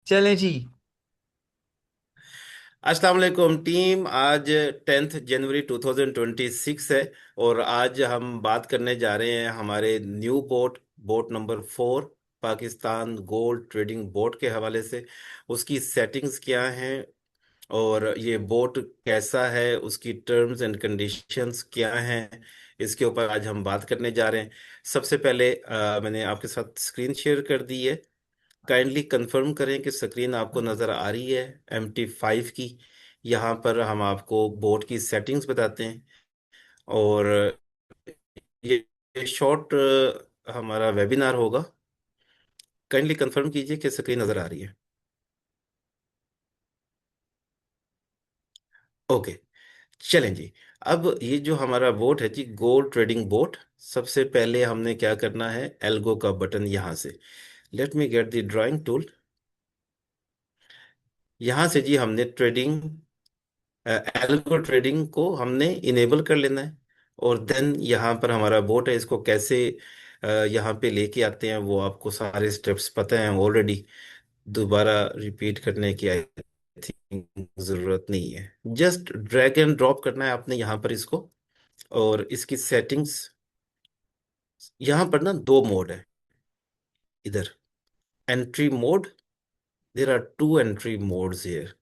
चलें जी। अस्सलाम वालेकुम टीम। आज 10 जनवरी 2026 है। और आज हम बात करने जा रहे हैं हमारे new boat boat number 4 Pakistan gold trading boat के हवाले से। उसकी सेटिंग्स क्या हैं और ये बोट कैसा है, उसकी टर्म्स एंड कंडीशंस क्या हैं, इसके ऊपर आज हम बात करने जा रहे हैं। सबसे पहले मैंने आपके साथ स्क्रीन शेयर कर दी है। काइंडली कंफर्म करें कि स्क्रीन आपको नज़र आ रही है MT5 की। यहाँ पर हम आपको बोर्ड की सेटिंग्स बताते हैं। और ये शॉर्ट हमारा वेबिनार होगा। काइंडली कंफर्म कीजिए कि स्क्रीन नज़र आ रही है। ओके, चलें जी। अब ये जो हमारा बोट है जी, गोल्ड ट्रेडिंग बोट। सबसे पहले हमने क्या करना है, एल्गो का बटन यहाँ से। Let me get the drawing tool. यहाँ से जी हमने ट्रेडिंग, एल्गो ट्रेडिंग को हमने इनेबल कर लेना है। और देन यहाँ पर हमारा बोट है, इसको कैसे यहाँ पे लेके आते हैं वो आपको सारे स्टेप्स पता हैं ऑलरेडी। दोबारा रिपीट करने की आई थिंक जरूरत नहीं है। जस्ट ड्रैग एंड ड्रॉप करना है आपने यहाँ पर इसको। और इसकी सेटिंग्स, यहाँ पर ना दो मोड है इधर। Entry mode, there are two entry modes here.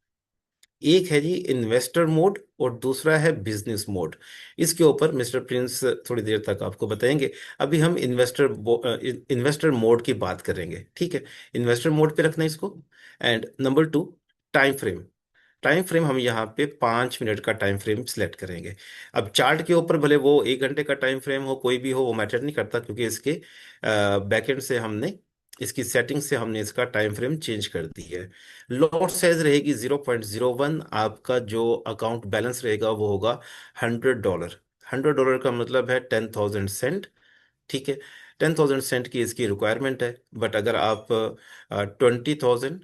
एक है जी इन्वेस्टर मोड और दूसरा है बिजनेस मोड। इसके ऊपर मिस्टर प्रिंस थोड़ी देर तक आपको बताएंगे। अभी हम इन्वेस्टर मोड की बात करेंगे, ठीक है। इन्वेस्टर मोड पे रखना है इसको। And number 2, time frame. Time frame हम यहाँ पे 5 मिनट का टाइम फ्रेम सिलेक्ट करेंगे। अब चार्ट के ऊपर भले वो 1 घंटे का टाइम फ्रेम हो, कोई भी हो, वो मैटर नहीं करता, क्योंकि इसके बैकएंड से हमने, इसकी सेटिंग से हमने इसका टाइम फ्रेम चेंज कर दी है। लॉट साइज रहेगी 0.01। आपका जो अकाउंट बैलेंस रहेगा वो होगा $100। $100 का मतलब है 10,000 सेंट, ठीक है। 10,000 सेंट की इसकी रिक्वायरमेंट है। बट अगर आप 20,000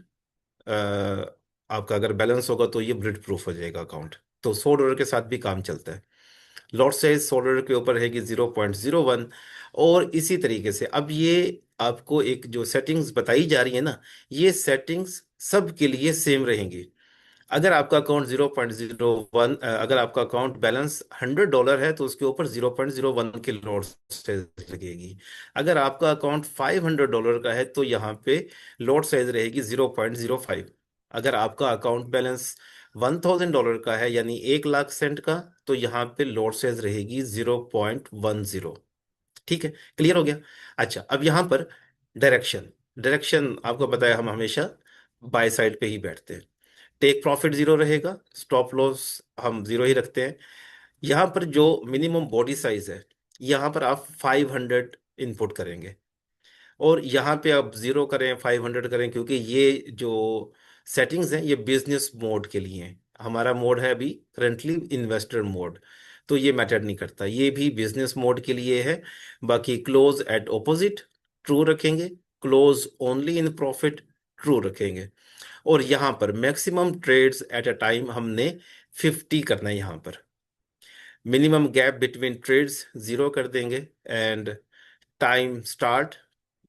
आपका अगर बैलेंस होगा तो ये ब्लिट प्रूफ हो जाएगा अकाउंट। तो $100 के साथ भी काम चलता है। लॉट साइज $100 के ऊपर रहेगी 0.01। और इसी तरीके से अब ये आपको एक जो सेटिंग्स बताई जा रही है ना, ये सेटिंग्स सब के लिए सेम रहेंगी। अगर आपका अकाउंट 0.01, अगर आपका अकाउंट बैलेंस $100 है तो उसके ऊपर 0.01 की लॉट साइज लगेगी। अगर आपका अकाउंट $500 का है तो यहाँ पे लॉट साइज रहेगी 0.05। अगर आपका अकाउंट बैलेंस $1,000 का है, यानी 1 लाख सेंट का, तो यहाँ पे लॉट साइज रहेगी 0.10। ठीक है, क्लियर हो गया। अच्छा, अब यहाँ पर डायरेक्शन। डायरेक्शन आपको पता है हम हमेशा बाय साइड पे ही बैठते हैं। टेक प्रॉफिट जीरो रहेगा, स्टॉप लॉस हम जीरो ही रखते हैं। यहाँ पर जो मिनिमम बॉडी साइज है, यहाँ पर आप 500 इनपुट करेंगे। और यहाँ पे आप जीरो करें 500 करें, क्योंकि ये जो सेटिंग्स हैं ये बिजनेस मोड के लिए हैं। हमारा मोड है अभी करंटली इन्वेस्टर मोड, तो ये मैटर नहीं करता, ये भी बिजनेस मोड के लिए है। बाकी क्लोज एट ऑपोजिट ट्रू रखेंगे, close only in profit true रखेंगे। और यहाँ पर maximum trades at a time हमने 50 करना है यहाँ पर। Minimum gap between trades zero कर देंगे। एंड टाइम स्टार्ट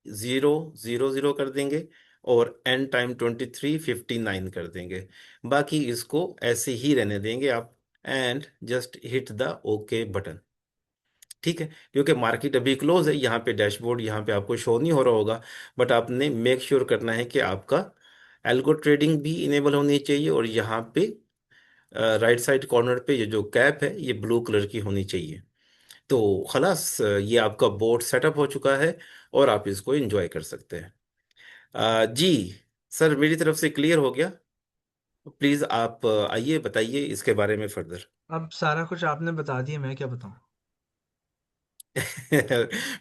000 कर देंगे। और एंड टाइम 23:59 कर देंगे। बाकी इसको ऐसे ही रहने देंगे आप। And just hit the okay button, ठीक है। क्योंकि मार्केट अभी क्लोज है, यहाँ पे डैशबोर्ड यहाँ पे आपको शो नहीं हो रहा होगा। बट आपने मेक श्योर करना है कि आपका एल्गो ट्रेडिंग भी इनेबल होनी चाहिए। और यहाँ पे राइट साइड कॉर्नर पे ये जो कैप है ये ब्लू कलर की होनी चाहिए। तो खलास, ये आपका बोर्ड सेटअप हो चुका है और आप इसको एंजॉय कर सकते हैं। जी सर, मेरी तरफ से क्लियर हो गया। प्लीज आप आइए, बताइए इसके बारे में फर्दर। अब सारा कुछ आपने बता दिया, मैं क्या बताऊं।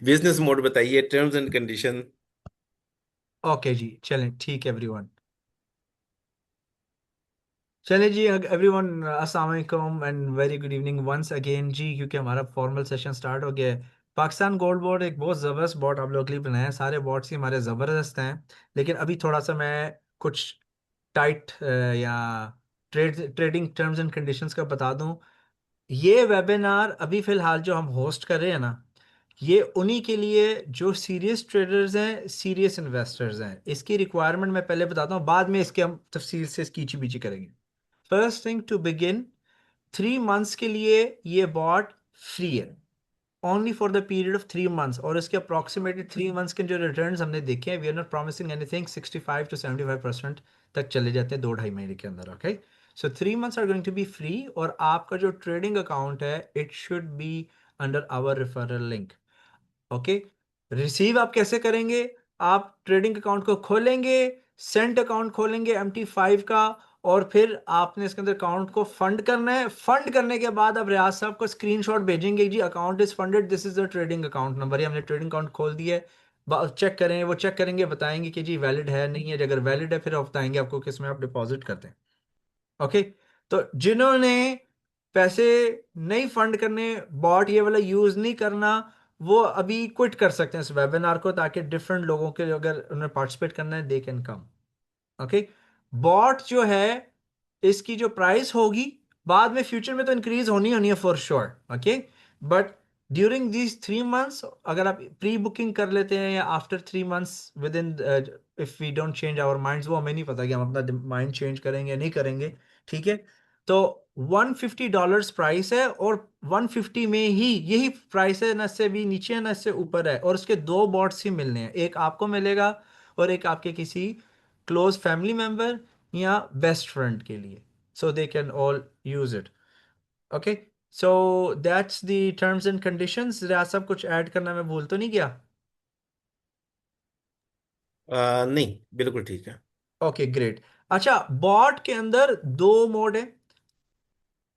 बिजनेस मोड बताइए, टर्म्स एंड कंडीशन। ओके जी, चलें ठीक है एवरीवन। चलें जी एवरीवन, अस्सलाम वालेकुम and very good evening once again जी, क्योंकि हमारा फॉर्मल सेशन स्टार्ट हो गया है। पाकिस्तान गोल्ड बोर्ड एक बहुत ज़बरदस्त बोर्ड आप लोगों के लिए बनाया है। सारे बोर्ड्स ही हमारे ज़बरदस्त हैं। लेकिन अभी थोड़ा सा मैं कुछ टाइट या ट्रेडिंग टर्म्स एंड कंडीशंस का बता दूं। ये वेबिनार अभी फ़िलहाल जो हम होस्ट कर रहे हैं ना, ये उन्हीं के लिए जो सीरियस ट्रेडर्स हैं, सीरियस इन्वेस्टर्स हैं। इसकी रिक्वायरमेंट मैं पहले बताता हूँ, बाद में इसके हम तफसील से इसकी चीची करेंगे। First thing to begin, 3 months के लिए ये बॉट फ्री है, only for the period of 3 months. और इसके अप्रॉक्सीमेटली 3 मंथ्स के जो रिटर्न्स हमने देखे हैं, we are not promising anything, 65 to 75% तक चले जाते हैं 2-2.5 महीने के अंदर। Okay, so 3 months are going to be free, और आपका जो ट्रेडिंग अकाउंट है it should be under our referral link. Okay, receive आप कैसे करेंगे? आप ट्रेडिंग अकाउंट को खोलेंगे, सेंट अकाउंट खोलेंगे MT5 का, और फिर आपने इसके अंदर अकाउंट को फंड करना है। फंड करने के बाद आप रियाज साहब को स्क्रीनशॉट भेजेंगे, जी account is funded, this is the trading account number, ये हमने ट्रेडिंग अकाउंट खोल दिया है, चेक करें। वो चेक करेंगे, बताएंगे कि जी वैलिड है नहीं है, अगर वैलिड है फिर आप बताएंगे आपको किस में आप डिपॉजिट करते हैं। ओके, तो जिन्होंने पैसे नहीं फंड करने, बॉट ये वाला यूज नहीं करना, वो अभी क्विट कर सकते हैं इस वेबिनार को, ताकि डिफरेंट लोगों के अगर उन्हें पार्टिसिपेट करना है they can come. Okay, bot जो है इसकी जो प्राइस होगी बाद में फ्यूचर में तो इंक्रीज होनी होनी है for sure. Okay, but during these 3 months अगर आप प्री बुकिंग कर लेते हैं, या after 3 months within, if we don't change our minds, वो हमें नहीं पता कि हम अपना माइंड चेंज करेंगे या नहीं करेंगे। ठीक है, तो $150 प्राइस है, और 150 में ही यही प्राइस है, ना इससे भी नीचे है ना इससे ऊपर है, और उसके दो बॉट्स ही मिलने हैं, एक आपको मिलेगा और एक आपके किसी क्लोज फैमिली मेंबर या बेस्ट फ्रेंड के लिए, so they can all use it. Okay, so that's the terms and conditions. Riaz साहब कुछ ऐड करना मैं भूल तो नहीं गया? नहीं, बिल्कुल ठीक है। Okay great. अच्छा, बॉट के अंदर दो मोड है,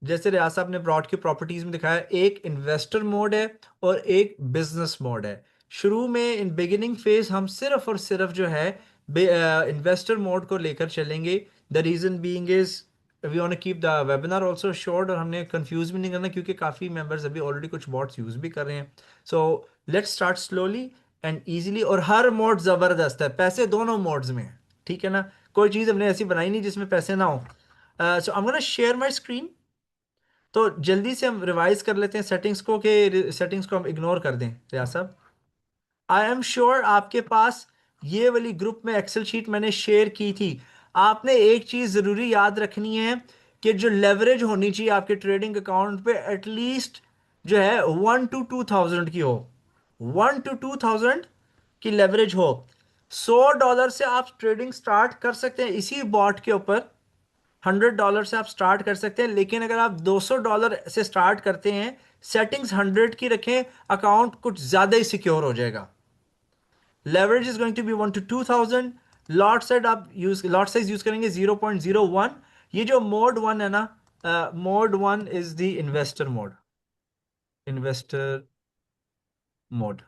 जैसे रियाज साहब ने ब्रॉड की प्रॉपर्टीज में दिखाया, एक इन्वेस्टर मोड है और एक बिजनेस मोड है। शुरू में इन बिगिनिंग फेज हम सिर्फ और सिर्फ जो है इन्वेस्टर मोड को लेकर चलेंगे। The reason being is we want to keep the webinar also short, और हमने कंफ्यूज भी नहीं करना क्योंकि काफी मेंबर्स अभी ऑलरेडी कुछ बॉट्स यूज भी कर रहे हैं। So let's start slowly and easily, और हर मोड जबरदस्त है, पैसे दोनों मोड्स में है। ठीक है ना, कोई चीज हमने ऐसी बनाई नहीं जिसमें पैसे ना हो। So I am gonna share my screen. तो जल्दी से हम रिवाइज कर लेते हैं सेटिंग्स को, कि सेटिंग्स को हम इग्नोर कर दें रियाज साहब। आई एम श्योर आपके पास ये वाली ग्रुप में एक्सेल शीट मैंने शेयर की थी। आपने एक चीज जरूरी याद रखनी है, कि जो लेवरेज होनी चाहिए आपके ट्रेडिंग अकाउंट पे एटलीस्ट जो है 1 to 2,000 की हो। 1 to 2,000 की लेवरेज हो। $100 से आप ट्रेडिंग स्टार्ट कर सकते हैं इसी बॉट के ऊपर। $100 से आप स्टार्ट कर सकते हैं, लेकिन अगर आप $200 से स्टार्ट करते हैं, सेटिंग्स 100 की रखें, अकाउंट कुछ ज्यादा ही सिक्योर हो जाएगा। Leverage is going to be 1 to 2,000। Lot size use करेंगे 0.01। ये जो मोड वन है ना, mode one is the investor mode, investor mode.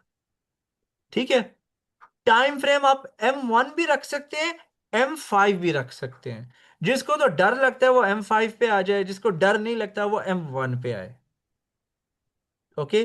ठीक है, टाइम फ्रेम आप M1 भी रख सकते हैं, M5 भी रख सकते हैं। जिसको तो डर लगता है वो M5 पे आ जाए, जिसको डर नहीं लगता वो M1 पे आए। Okay,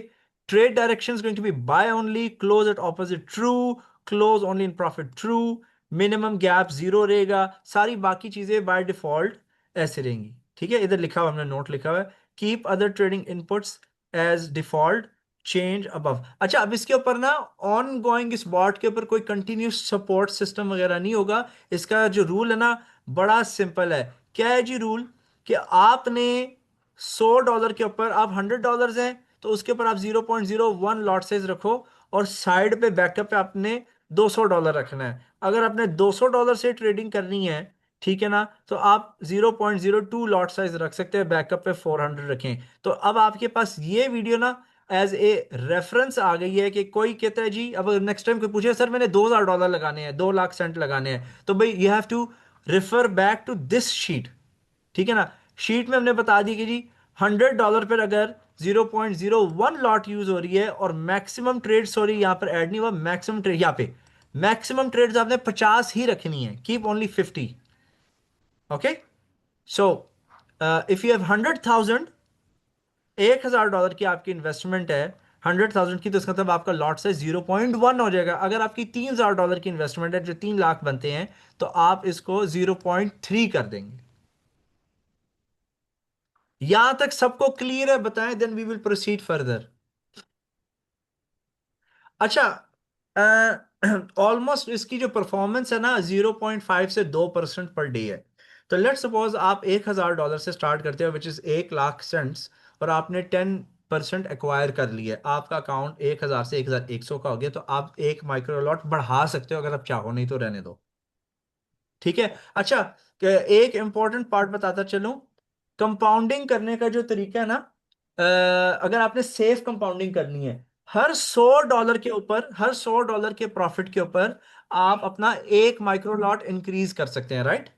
trade direction is going to be buy only, close at opposite true, close only in profit true, minimum gap zero रहेगा, सारी बाकी चीजें बाय डिफॉल्ट ऐसे रहेंगी। ठीक है, इधर लिखा हुआ हमने नोट लिखा हुआ है, keep other trading inputs as default, change above. अच्छा, अब इसके ऊपर ना ऑन गोइंग इस बॉट के ऊपर कोई कंटिन्यूस सपोर्ट सिस्टम वगैरह नहीं होगा। इसका जो रूल है ना बड़ा सिंपल है। क्या है जी रूल? कि आपने $100 के ऊपर आप $100 हैं, तो उसके ऊपर आप 0.01 लॉट साइज रखो, और साइड पे बैकअप पे आपने $200 रखना है। अगर आपने $200 से ट्रेडिंग करनी है, ठीक है ना, तो आप 0.02 लॉट साइज रख सकते हैं, बैकअप पे 400 रखें। तो अब आपके पास ये वीडियो ना एज ए रेफरेंस आ गई है, कि कोई कहता है जी, अब नेक्स्ट टाइम कोई पूछे सर मैंने $2,000 लगाने हैं, 2 लाख सेंट लगाने हैं, तो भाई you have to refer back to this sheet. ठीक है ना, शीट में हमने बता दी कि जी $100 पर अगर 0.01 लॉट यूज हो रही है, और मैक्सिमम ट्रेड, सॉरी यहां पर ऐड नहीं हुआ, मैक्सिमम ट्रेड यहाँ पे, मैक्सिमम ट्रेड्स आपने 50 ही रखनी है, keep only 50। Okay, so if you have 100,000, $1,000 की आपकी इन्वेस्टमेंट है, 100,000 की, तो इसका मतलब आपका लॉट साइज 0.1 हो जाएगा। अगर आपकी $3,000 की इन्वेस्टमेंट है जो 3 लाख बनते हैं, तो आप इसको 0.3 कर देंगे। यहां तक सबको क्लियर है? बताएं, then we will proceed further. अच्छा, ऑलमोस्ट इसकी जो परफॉर्मेंस है ना 0.5 से 2% पर डे है। तो लेट सपोज आप $1,000 से स्टार्ट करते हो विच इज 1 लाख सेंट्स, और आपने 10% एक्वायर कर लिया, आपका अकाउंट 1,000 से 1,100 का हो गया, तो आप एक माइक्रो लॉट बढ़ा सकते हो अगर आप चाहो, नहीं तो रहने दो। ठीक है। अच्छा, एक इंपॉर्टेंट पार्ट बताता चलूं, कंपाउंडिंग करने का जो तरीका है ना, अगर आपने सेफ कंपाउंडिंग करनी है, हर $100 के प्रॉफिट के ऊपर आप अपना एक माइक्रो लॉट इंक्रीज कर सकते हैं, राइट।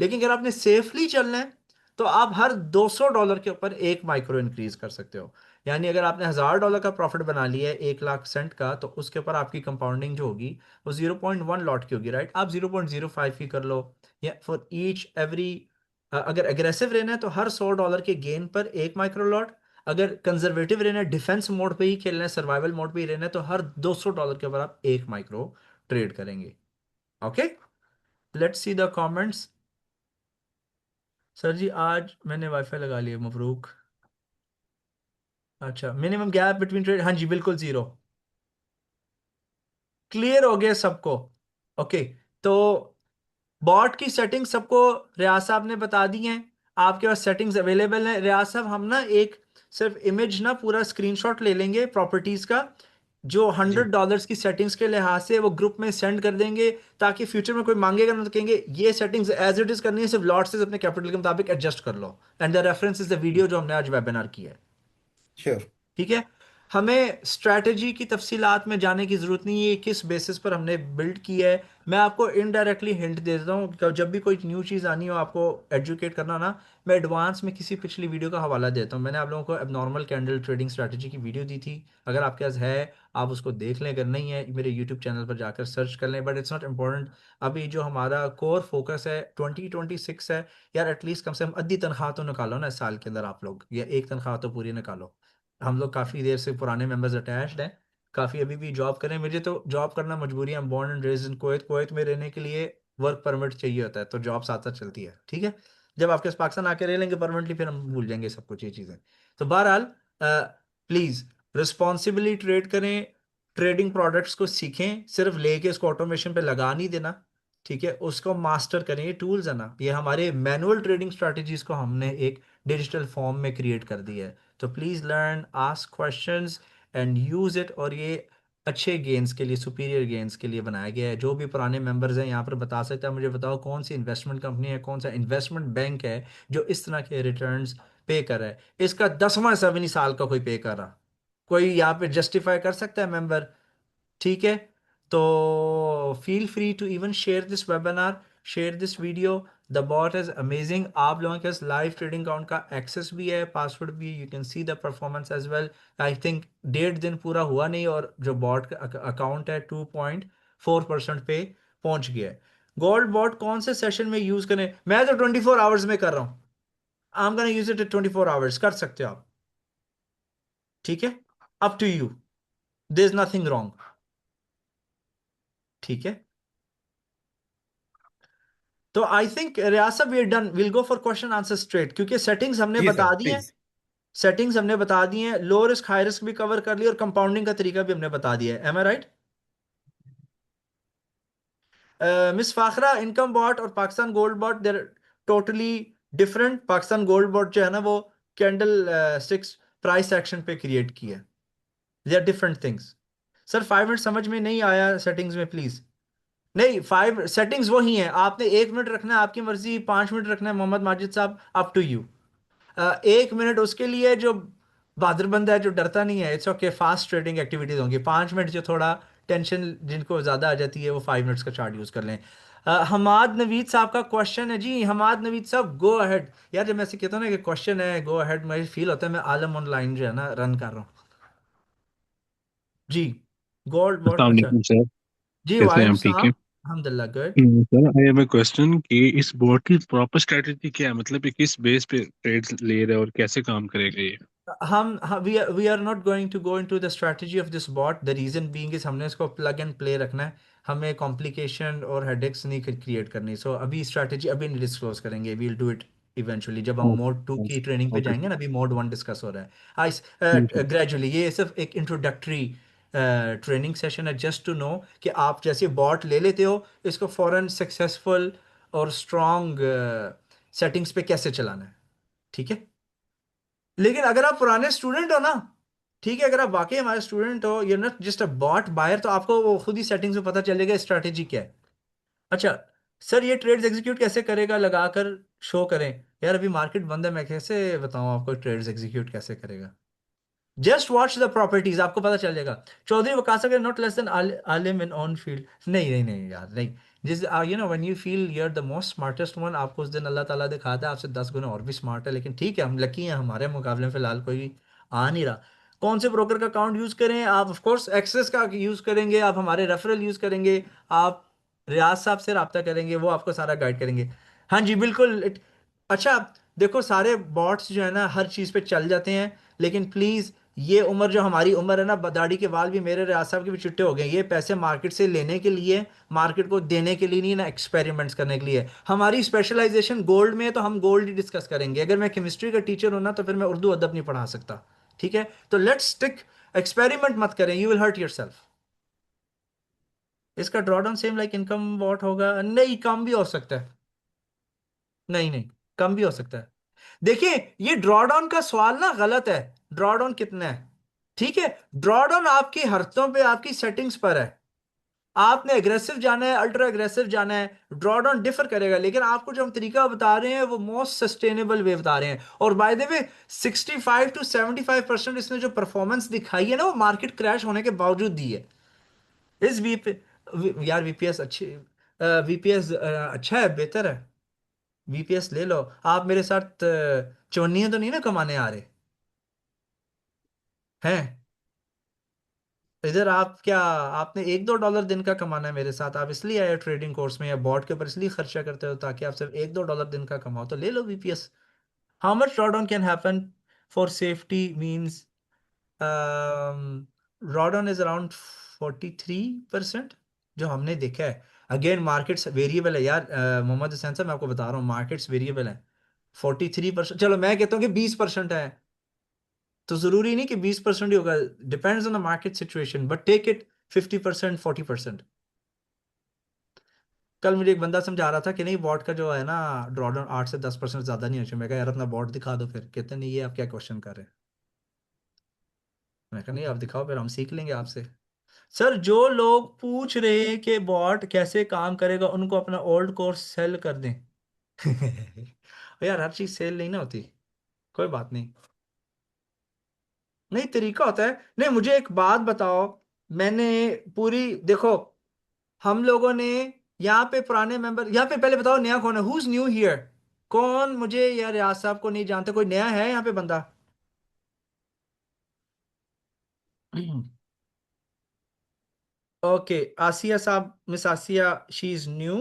लेकिन अगर आपने सेफली चलना है, तो आप हर $200 के ऊपर एक माइक्रो इंक्रीज कर सकते हो। यानी अगर आपने $1,000 का प्रॉफिट बना लिया है 1 लाख सेंट का, तो उसके ऊपर आपकी कंपाउंडिंग जो होगी वो 0.1 लॉट की होगी, राइट। आप 0.05 की कर लो, या फॉर ईच एवरी, अगर एग्रेसिव रहना है तो हर $100 के गेन पर एक माइक्रो लॉट, अगर कंजर्वेटिव रहना है, डिफेंस मोड पे ही खेलना है, सर्वाइवल मोड पे ही रहना है, तो हर $200 के ऊपर आप एक माइक्रो ट्रेड करेंगे। Okay, let's see the comments. Sir जी आज मैंने वाईफाई लगा लिया, मबरूक। अच्छा, मिनिमम गैप बिटवीन ट्रेड, हाँ जी बिल्कुल जीरो। क्लियर हो गया सबको? ओके, तो बॉट की सेटिंग सबको रियाज साहब ने बता दी हैं। आपके पास सेटिंग्स अवेलेबल हैं रियाज साहब। हम ना एक सिर्फ इमेज ना पूरा स्क्रीनशॉट ले लेंगे प्रॉपर्टीज का, जो जी $100 की सेटिंग्स के लिहाज से वो ग्रुप में सेंड कर देंगे, ताकि फ्यूचर में कोई मांगेगा ना तो कहेंगे ये सेटिंग्स एज इट इज करनी है, सिर्फ लॉट से अपने कैपिटल के मुताबिक एडजस्ट कर लो। And the reference is the video जो हमने आज वेबिनार किया है। श्योर। ठीक है। हमें स्ट्रैटेजी की तफसीलात में जाने की ज़रूरत नहीं है, किस बेसिस पर हमने बिल्ड किया है। मैं आपको इनडायरेक्टली हिंट दे देता हूँ कि जब भी कोई न्यू चीज़ आनी हो आपको एजुकेट करना ना, मैं एडवांस में किसी पिछली वीडियो का हवाला देता हूँ। मैंने आप लोगों को एबनॉर्मल कैंडल ट्रेडिंग स्ट्रैटेजी की वीडियो दी थी, अगर आपके पास है आप उसको देख लें, अगर नहीं है मेरे यूट्यूब चैनल पर जाकर सर्च कर लें, बट इट्स नॉट इम्पोर्टेंट। अभी जो हमारा कोर फोकस है 2026 है। यार एटलीस्ट कम से कम आधी तनख्वाह तो निकालो ना इस साल के अंदर आप लोग, या एक तनख्वाह तो पूरी निकालो। हम लोग काफ़ी देर से पुराने मेंबर्स अटैच्ड हैं, काफ़ी अभी भी जॉब करें। मुझे तो जॉब करना मजबूरी है, born and raise in Kuwait. Kuwait में रहने के लिए वर्क परमिट चाहिए होता है, तो जॉब साथ साथ चलती है। ठीक है, जब आपके पास पाकिस्तान आके रह लेंगे परमानेंटली, फिर हम भूल जाएंगे सब कुछ ये चीज़ें। तो बहरहाल, प्लीज़ रिस्पॉन्सिबली ट्रेड करें, ट्रेडिंग प्रोडक्ट्स को सीखें, सिर्फ लेके उसको ऑटोमेशन पे लगा नहीं देना। ठीक है, उसको मास्टर करें, ये टूल्स है ना, ये हमारे मैनुअल ट्रेडिंग स्ट्रेटजीज को हमने एक डिजिटल फॉर्म में क्रिएट कर दिया है। तो please learn, ask questions and use it. और ये अच्छे गेंस के लिए, सुपीरियर गेंस के लिए बनाया गया है। जो भी पुराने मेंबर्स हैं यहाँ पर बता सकते हैं, मुझे बताओ कौन सी इन्वेस्टमेंट कंपनी है, कौन सा इन्वेस्टमेंट बैंक है जो इस तरह के रिटर्न्स पे कर रहा है। इसका 10वां हिस्सा भी नहीं साल का कोई पे कर रहा। कोई यहाँ पे जस्टिफाई कर सकता है मेंबर? ठीक है। तो feel free to even share this webinar, share this video. The bot is amazing. आप लोगों के पास लाइव ट्रेडिंग अकाउंट का एक्सेस भी है, पासवर्ड भी, you can see the performance as well. I think 1.5 दिन पूरा हुआ नहीं और जो बॉट का अकाउंट है 2.4% पे पहुंच गया है। गोल्ड बॉट कौन से सेशन में यूज करें? मैं तो 24 आवर्स में कर रहा हूँ। I am gonna use it 24 hours, कर सकते हो आप। ठीक है, up to you, there is nothing wrong. ठीक है। तो I think Riyasat we done, will go for question answer straight, क्योंकि सेटिंग्स हमने जी सर बता दी हैं। प्लीज। सेटिंग्स हमने बता दी हैं, लो रिस्क हाई रिस्क भी कवर कर लिया, और कंपाउंडिंग का तरीका भी हमने बता दिया है। Am I right? Miss Fakhra, income bot और Pakistan gold bot they're totally different. Pakistan gold bot जो है ना वो कैंडल स्टिक्स प्राइस एक्शन पे क्रिएट किया है। They are different things. Sir 5 minute समझ में नहीं आया सेटिंग्स में प्लीज। नहीं, 5 सेटिंग्स वही हैं, आपने 1 मिनट रखना है, आपकी मर्जी, 5 मिनट रखना है मोहम्मद माजिद साहब, अप टू यू। 1 मिनट उसके लिए जो बहादुर बंदा है, जो डरता नहीं है, it's okay, fast trading activities होंगी। 5 मिनट जो थोड़ा टेंशन जिनको ज्यादा आ जाती है वो 5 मिनट्स का चार्ट यूज कर लें। हमाद नवीद साहब का क्वेश्चन है जी। हमाद नवीद साहब गो अहेड। यार जब मैं ऐसे कहता हूँ ना कि क्वेश्चन है गो अहेड, मुझे फील होता है मैं आलम ऑनलाइन जो है ना रन कर रहा हूँ। जी, गोल्ड वॉट, अस्सलाम अच्छा। वालेकुम सर। जी कैसे हैं वालेकुम आप? ठीक है। सलाम, अल्हम्दुलिल्लाह good. Sir I have a question कि इस बोर्ड की प्रॉपर स्ट्रेटजी क्या है, मतलब ये किस बेस पे ट्रेड्स ले रहे हैं और कैसे काम करेगा ये? हम we are not going to go into the strategy of this bot. The reason being is हमने इसको प्लग एंड प्ले रखना है, हमें कॉम्प्लिकेशन और हेडेक्स नहीं क्रिएट करनी। सो अभी स्ट्रेटजी अभी नहीं डिस्क्लोज करेंगे, वील डू इट इवेंचुअली जब हम मोड 2 की ट्रेनिंग पे ओके जाएंगे ना। अभी मोड 1 डिस्कस हो रहा है। ठीक है। आई ग्रेजुअली, ये सिर्फ एक इंट्रोडक्टरी ट्रेनिंग सेशन है, जस्ट टू नो कि आप जैसे बॉट ले लेते हो इसको फॉरन सक्सेसफुल और स्ट्रॉन्ग सेटिंग्स पे कैसे चलाना है। ठीक है। लेकिन अगर आप पुराने स्टूडेंट हो ना, ठीक है, अगर आप वाकई हमारे स्टूडेंट हो, you not just a bot buyer, तो आपको वो खुद ही सेटिंग्स में पता चलेगा स्ट्रैटेजी क्या है। अच्छा सर, ये ट्रेड्स एग्जीक्यूट कैसे करेगा, लगाकर शो करें। यार अभी मार्केट बंद है, मैं कैसे बताऊं आपको ट्रेड्स एग्जीक्यूट कैसे करेगा। जस्ट वॉच द प्रॉपर्टीज, आपको पता चल जाएगा। चौधरी वकास अगर नॉट लेस देन आलिम इन ऑन फील्ड, नहीं नहीं नहीं यार नहीं। जिस you know when you feel you are the most smartest one, आपको उस दिन अल्लाह ताला दिखाता है आपसे 10 गुना और भी स्मार्ट है। लेकिन ठीक है, हम लकी हैं, हमारे मुकाबले में फिलहाल कोई आ नहीं रहा। कौन से ब्रोकर का अकाउंट यूज करें आप? ऑफ कोर्स एक्सेस का यूज करेंगे आप, हमारे रेफरल यूज करेंगे आप, रियाज साहब से रब्ता करेंगे, वो आपको सारा गाइड करेंगे। हाँ जी बिल्कुल अच्छा देखो, सारे बॉट्स जो है ना हर चीज़ पे चल जाते हैं, लेकिन प्लीज़ ये उम्र जो हमारी उम्र है ना, दाढ़ी के बाल भी मेरे रियाज साहब के भी चिट्टे हो गए, ये पैसे मार्केट से लेने के लिए, मार्केट को देने के लिए नहीं ना, एक्सपेरिमेंट्स करने के लिए। हमारी स्पेशलाइजेशन गोल्ड में है, तो हम गोल्ड ही डिस्कस करेंगे। अगर मैं केमिस्ट्री का टीचर हूं ना, तो फिर मैं उर्दू अदब नहीं पढ़ा सकता। ठीक है, तो लेट्स स्टिक, एक्सपेरिमेंट मत करें, यू विल हर्ट योर सेल्फ। इसका drawdown same like income what होगा? नहीं, कम भी हो सकता है। नहीं नहीं, कम भी हो सकता है। देखिए, ये ड्रॉडाउन का सवाल ना गलत है। ड्रॉडाउन कितना है? ठीक है, ड्रॉडाउन आपकी हरतों पे, आपकी सेटिंग्स पर है। आपने एग्रेसिव जाना है, अल्ट्रा एग्रेसिव जाना है, ड्रॉडाउन डिफर करेगा। लेकिन आपको जो हम तरीका बता रहे हैं वो मोस्ट सस्टेनेबल वे बता रहे हैं। और बाय द वे 65 to 75% इसने जो परफॉर्मेंस दिखाई है ना, वो मार्केट क्रैश होने के बावजूद दी है। इस यार वीपीएस अच्छी, वीपीएस अच्छा है, बेहतर है। वीपीएस ले लो। आप मेरे साथ चवन्नियां तो नहीं ना कमाने आ रहे हैं? इधर आप क्या, आपने 1-2 डॉलर दिन का कमाना है मेरे साथ? आप इसलिए आए ट्रेडिंग कोर्स में या बॉट के ऊपर इसलिए खर्चा करते हो ताकि आप सिर्फ 1-2 डॉलर दिन का कमाओ? तो ले लो VPS. How much drawdown can happen for safety means, drawdown is around 43% जो हमने देखा है। अगेन मार्केट्स वेरिएबल है यार, मोहम्मद हुसैन साहब मैं आपको बता रहा हूँ, मार्केट्स वेरिएबल है। 43%, चलो मैं कहता हूँ कि 20% है, तो जरूरी नहीं कि 20% ही होगा। Depends on the market situation, but take it 50%, 40%। कल मुझे एक बंदा समझा रहा था कि नहीं, बॉट का जो है ना ड्रॉडाउन 8 से 10% ज्यादा नहीं होना चाहिए। मैं कहा यार अपना बॉट दिखा दो, फिर कहते नहीं ये आप क्या क्वेश्चन कर रहे हैं। मैं कहा नहीं, आप दिखाओ, फिर हम सीख लेंगे आपसे। सर जो लोग पूछ रहे हैं कि बॉट कैसे काम करेगा, उनको अपना ओल्ड कोर्स सेल कर दें। यार हर चीज सेल नहीं ना होती, कोई बात नहीं। नहीं, तरीका होता है। नहीं, मुझे एक बात बताओ, मैंने पूरी देखो, हम लोगों ने यहाँ पे पुराने मेंबर, यहाँ पे पहले बताओ नया कौन है, हु इज न्यू हियर? कौन मुझे या रियाज साहब को नहीं जानते, कोई नया है यहाँ पे बंदा? ओके, आसिया साहब, miss Asiya, she is new.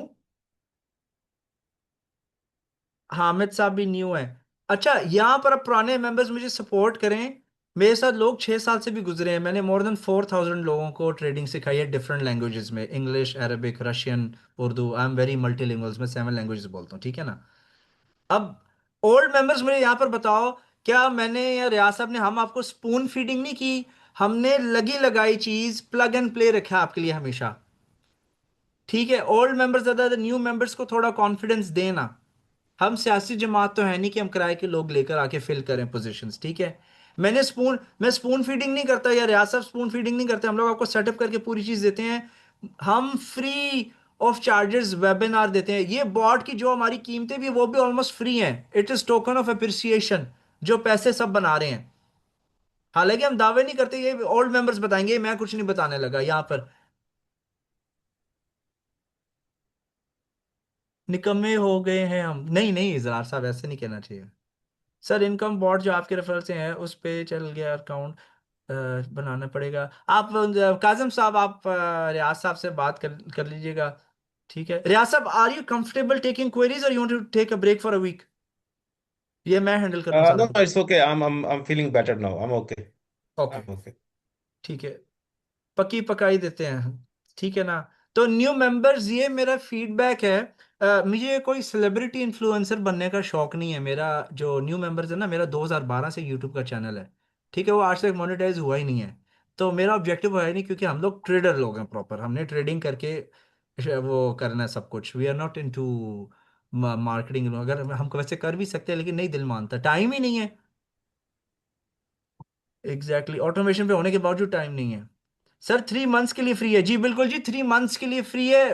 Hamid साहब भी न्यू है। अच्छा, यहाँ पर अब पुराने मेंबर्स मुझे सपोर्ट करें। मेरे साथ लोग 6 साल से भी गुजरे हैं, मैंने मोर देन 4,000 लोगों को ट्रेडिंग सिखाई है डिफरेंट लैंग्वेजेस में, English, Arabic, Russian, Urdu. I am very multilingual, मैं 7 लैंग्वेजेस बोलता हूँ, ठीक है ना। अब ओल्ड मेंबर्स मुझे यहाँ पर बताओ, क्या मैंने या रियाज साहब ने, हम आपको स्पून फीडिंग नहीं की, हमने लगी लगाई चीज प्लग एंड प्ले रखा आपके लिए हमेशा। ठीक है, ओल्ड मेंबर्स ज्यादा, न्यू मेंबर्स को थोड़ा कॉन्फिडेंस देना। हम सियासी जमात तो है नहीं कि हम किराए के लोग लेकर आके फिल करें पोजीशंस, ठीक है। मैं स्पून फीडिंग नहीं करता, या रियाज साहब स्पून फीडिंग नहीं करते। हम लोग आपको सेटअप करके पूरी चीज देते हैं। हम फ्री ऑफ चार्जेस वेबिनार देते हैं। ये बॉट की जो हमारी कीमतें भी, वो भी ऑलमोस्ट फ्री हैं। It is token of appreciation, जो पैसे सब बना रहे हैं। हालांकि हम दावे नहीं करते, ये ओल्ड मेंबर्स बताएंगे, मैं कुछ नहीं बताने लगा यहाँ पर। निकम्मे हो गए हैं हम? नहीं नहीं इजरार साहब, ऐसे नहीं कहना चाहिए। सर इनकम बॉट जो आपके रेफरल से है उस पे चल गया अकाउंट, बनाना पड़ेगा। आप काजिम साहब, आप रियाज साहब से बात कर लीजिएगा। ठीक है रियाज साहब, are you comfortable taking queries और you want to take a break for a week? ये मैं हैंडल करूँ सारा No, कुछ। no, it's okay. I'm feeling better now. I'm okay. Okay, I'm okay. ठीक है, पक्की पकाई देते हैं हम, ठीक है ना। तो न्यू मेंबर्स, ये मेरा फीडबैक है। मुझे कोई सेलिब्रिटी इन्फ्लुएंसर बनने का शौक नहीं है। मेरा जो न्यू मेंबर्स है ना, मेरा 2012 से यूट्यूब का चैनल है, ठीक है, वो आज तक मोनेटाइज हुआ ही नहीं है। तो मेरा ऑब्जेक्टिव है नहीं, क्योंकि हम लोग ट्रेडर लोग हैं प्रॉपर, हमने ट्रेडिंग करके वो करना है सब कुछ। We are not into marketing. अगर हमको वैसे कर भी सकते हैं, लेकिन नहीं दिल मानता, टाइम ही नहीं है। एग्जैक्टली, ऑटोमेशन पे होने के बावजूद टाइम नहीं है। सर 3 मंथ्स के लिए फ्री है जी, बिल्कुल जी, 3 मंथ्स के लिए फ्री है,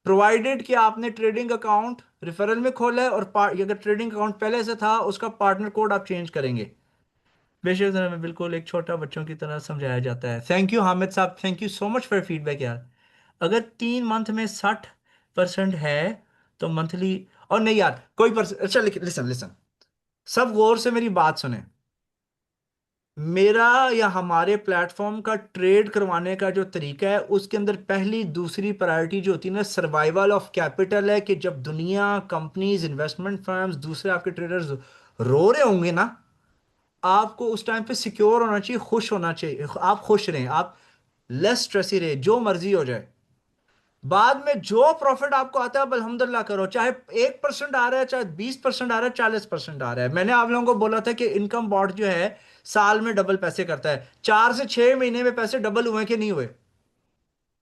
प्रोवाइडेड कि आपने ट्रेडिंग अकाउंट रेफरल में खोला है, और अगर ट्रेडिंग अकाउंट पहले से था उसका पार्टनर कोड आप चेंज करेंगे। बेशक सर, हमें बिल्कुल एक छोटा बच्चों की तरह समझाया जाता है। थैंक यू हामिद साहब, thank you so much for feedback यार। अगर 3 मंथ में 60% है तो मंथली, और नहीं यार कोई परसेंट, अच्छा लिसन लिसन, सब गौर से मेरी बात सुने। मेरा या हमारे प्लेटफॉर्म का ट्रेड करवाने का जो तरीका है, उसके अंदर पहली दूसरी प्रायोरिटी जो होती है ना, सर्वाइवल ऑफ कैपिटल है, कि जब दुनिया, कंपनीज, इन्वेस्टमेंट फर्म्स, दूसरे आपके ट्रेडर्स रो रहे होंगे ना, आपको उस टाइम पे सिक्योर होना चाहिए, खुश होना चाहिए, आप खुश रहें, आप लेस स्ट्रेसी रहे, जो मर्जी हो जाए। बाद में जो प्रॉफिट आपको आता है अब अल्हम्दुलिल्लाह करो, चाहे 1% आ रहा है, चाहे 20% आ रहा है, 40% आ रहा है। मैंने आप लोगों को बोला था कि इनकम बॉट जो है साल में डबल पैसे करता है, 4 से 6 महीने में पैसे डबल हुए कि नहीं हुए?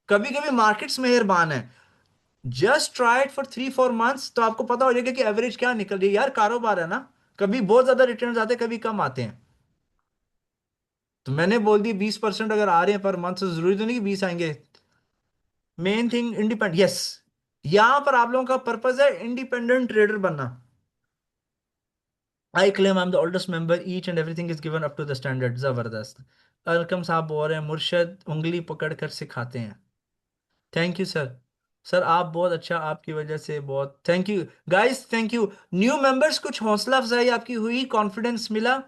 कभी कभी मार्केट्स मेहरबान है। Just try it for 3-4 months, तो आपको पता हो जाएगा कि एवरेज क्या निकल रही है। यार कारोबार है ना, कभी बहुत ज्यादा रिटर्न आते हैं, कभी कम आते हैं। तो मैंने बोल दी 20% अगर आ रहे हैं पर मंथ, तो जरूरी तो नहीं कि 20 आएंगे। मेन थिंग इंडिपेंडेंट, यस, यहां पर आप लोगों का पर्पज है इंडिपेंडेंट ट्रेडर बनना। I claim I am the oldest member, each and everything is given up to the standard. जबरदस्त। अलकम साहब बोल रहे हैं मुर्शद उंगली पकड़ कर सिखाते हैं। Thank you sir. सर आप बहुत अच्छा, आपकी वजह से बहुत thank you guys, thank you. New members, कुछ हौसला अफजाई आपकी हुई, कॉन्फिडेंस मिला।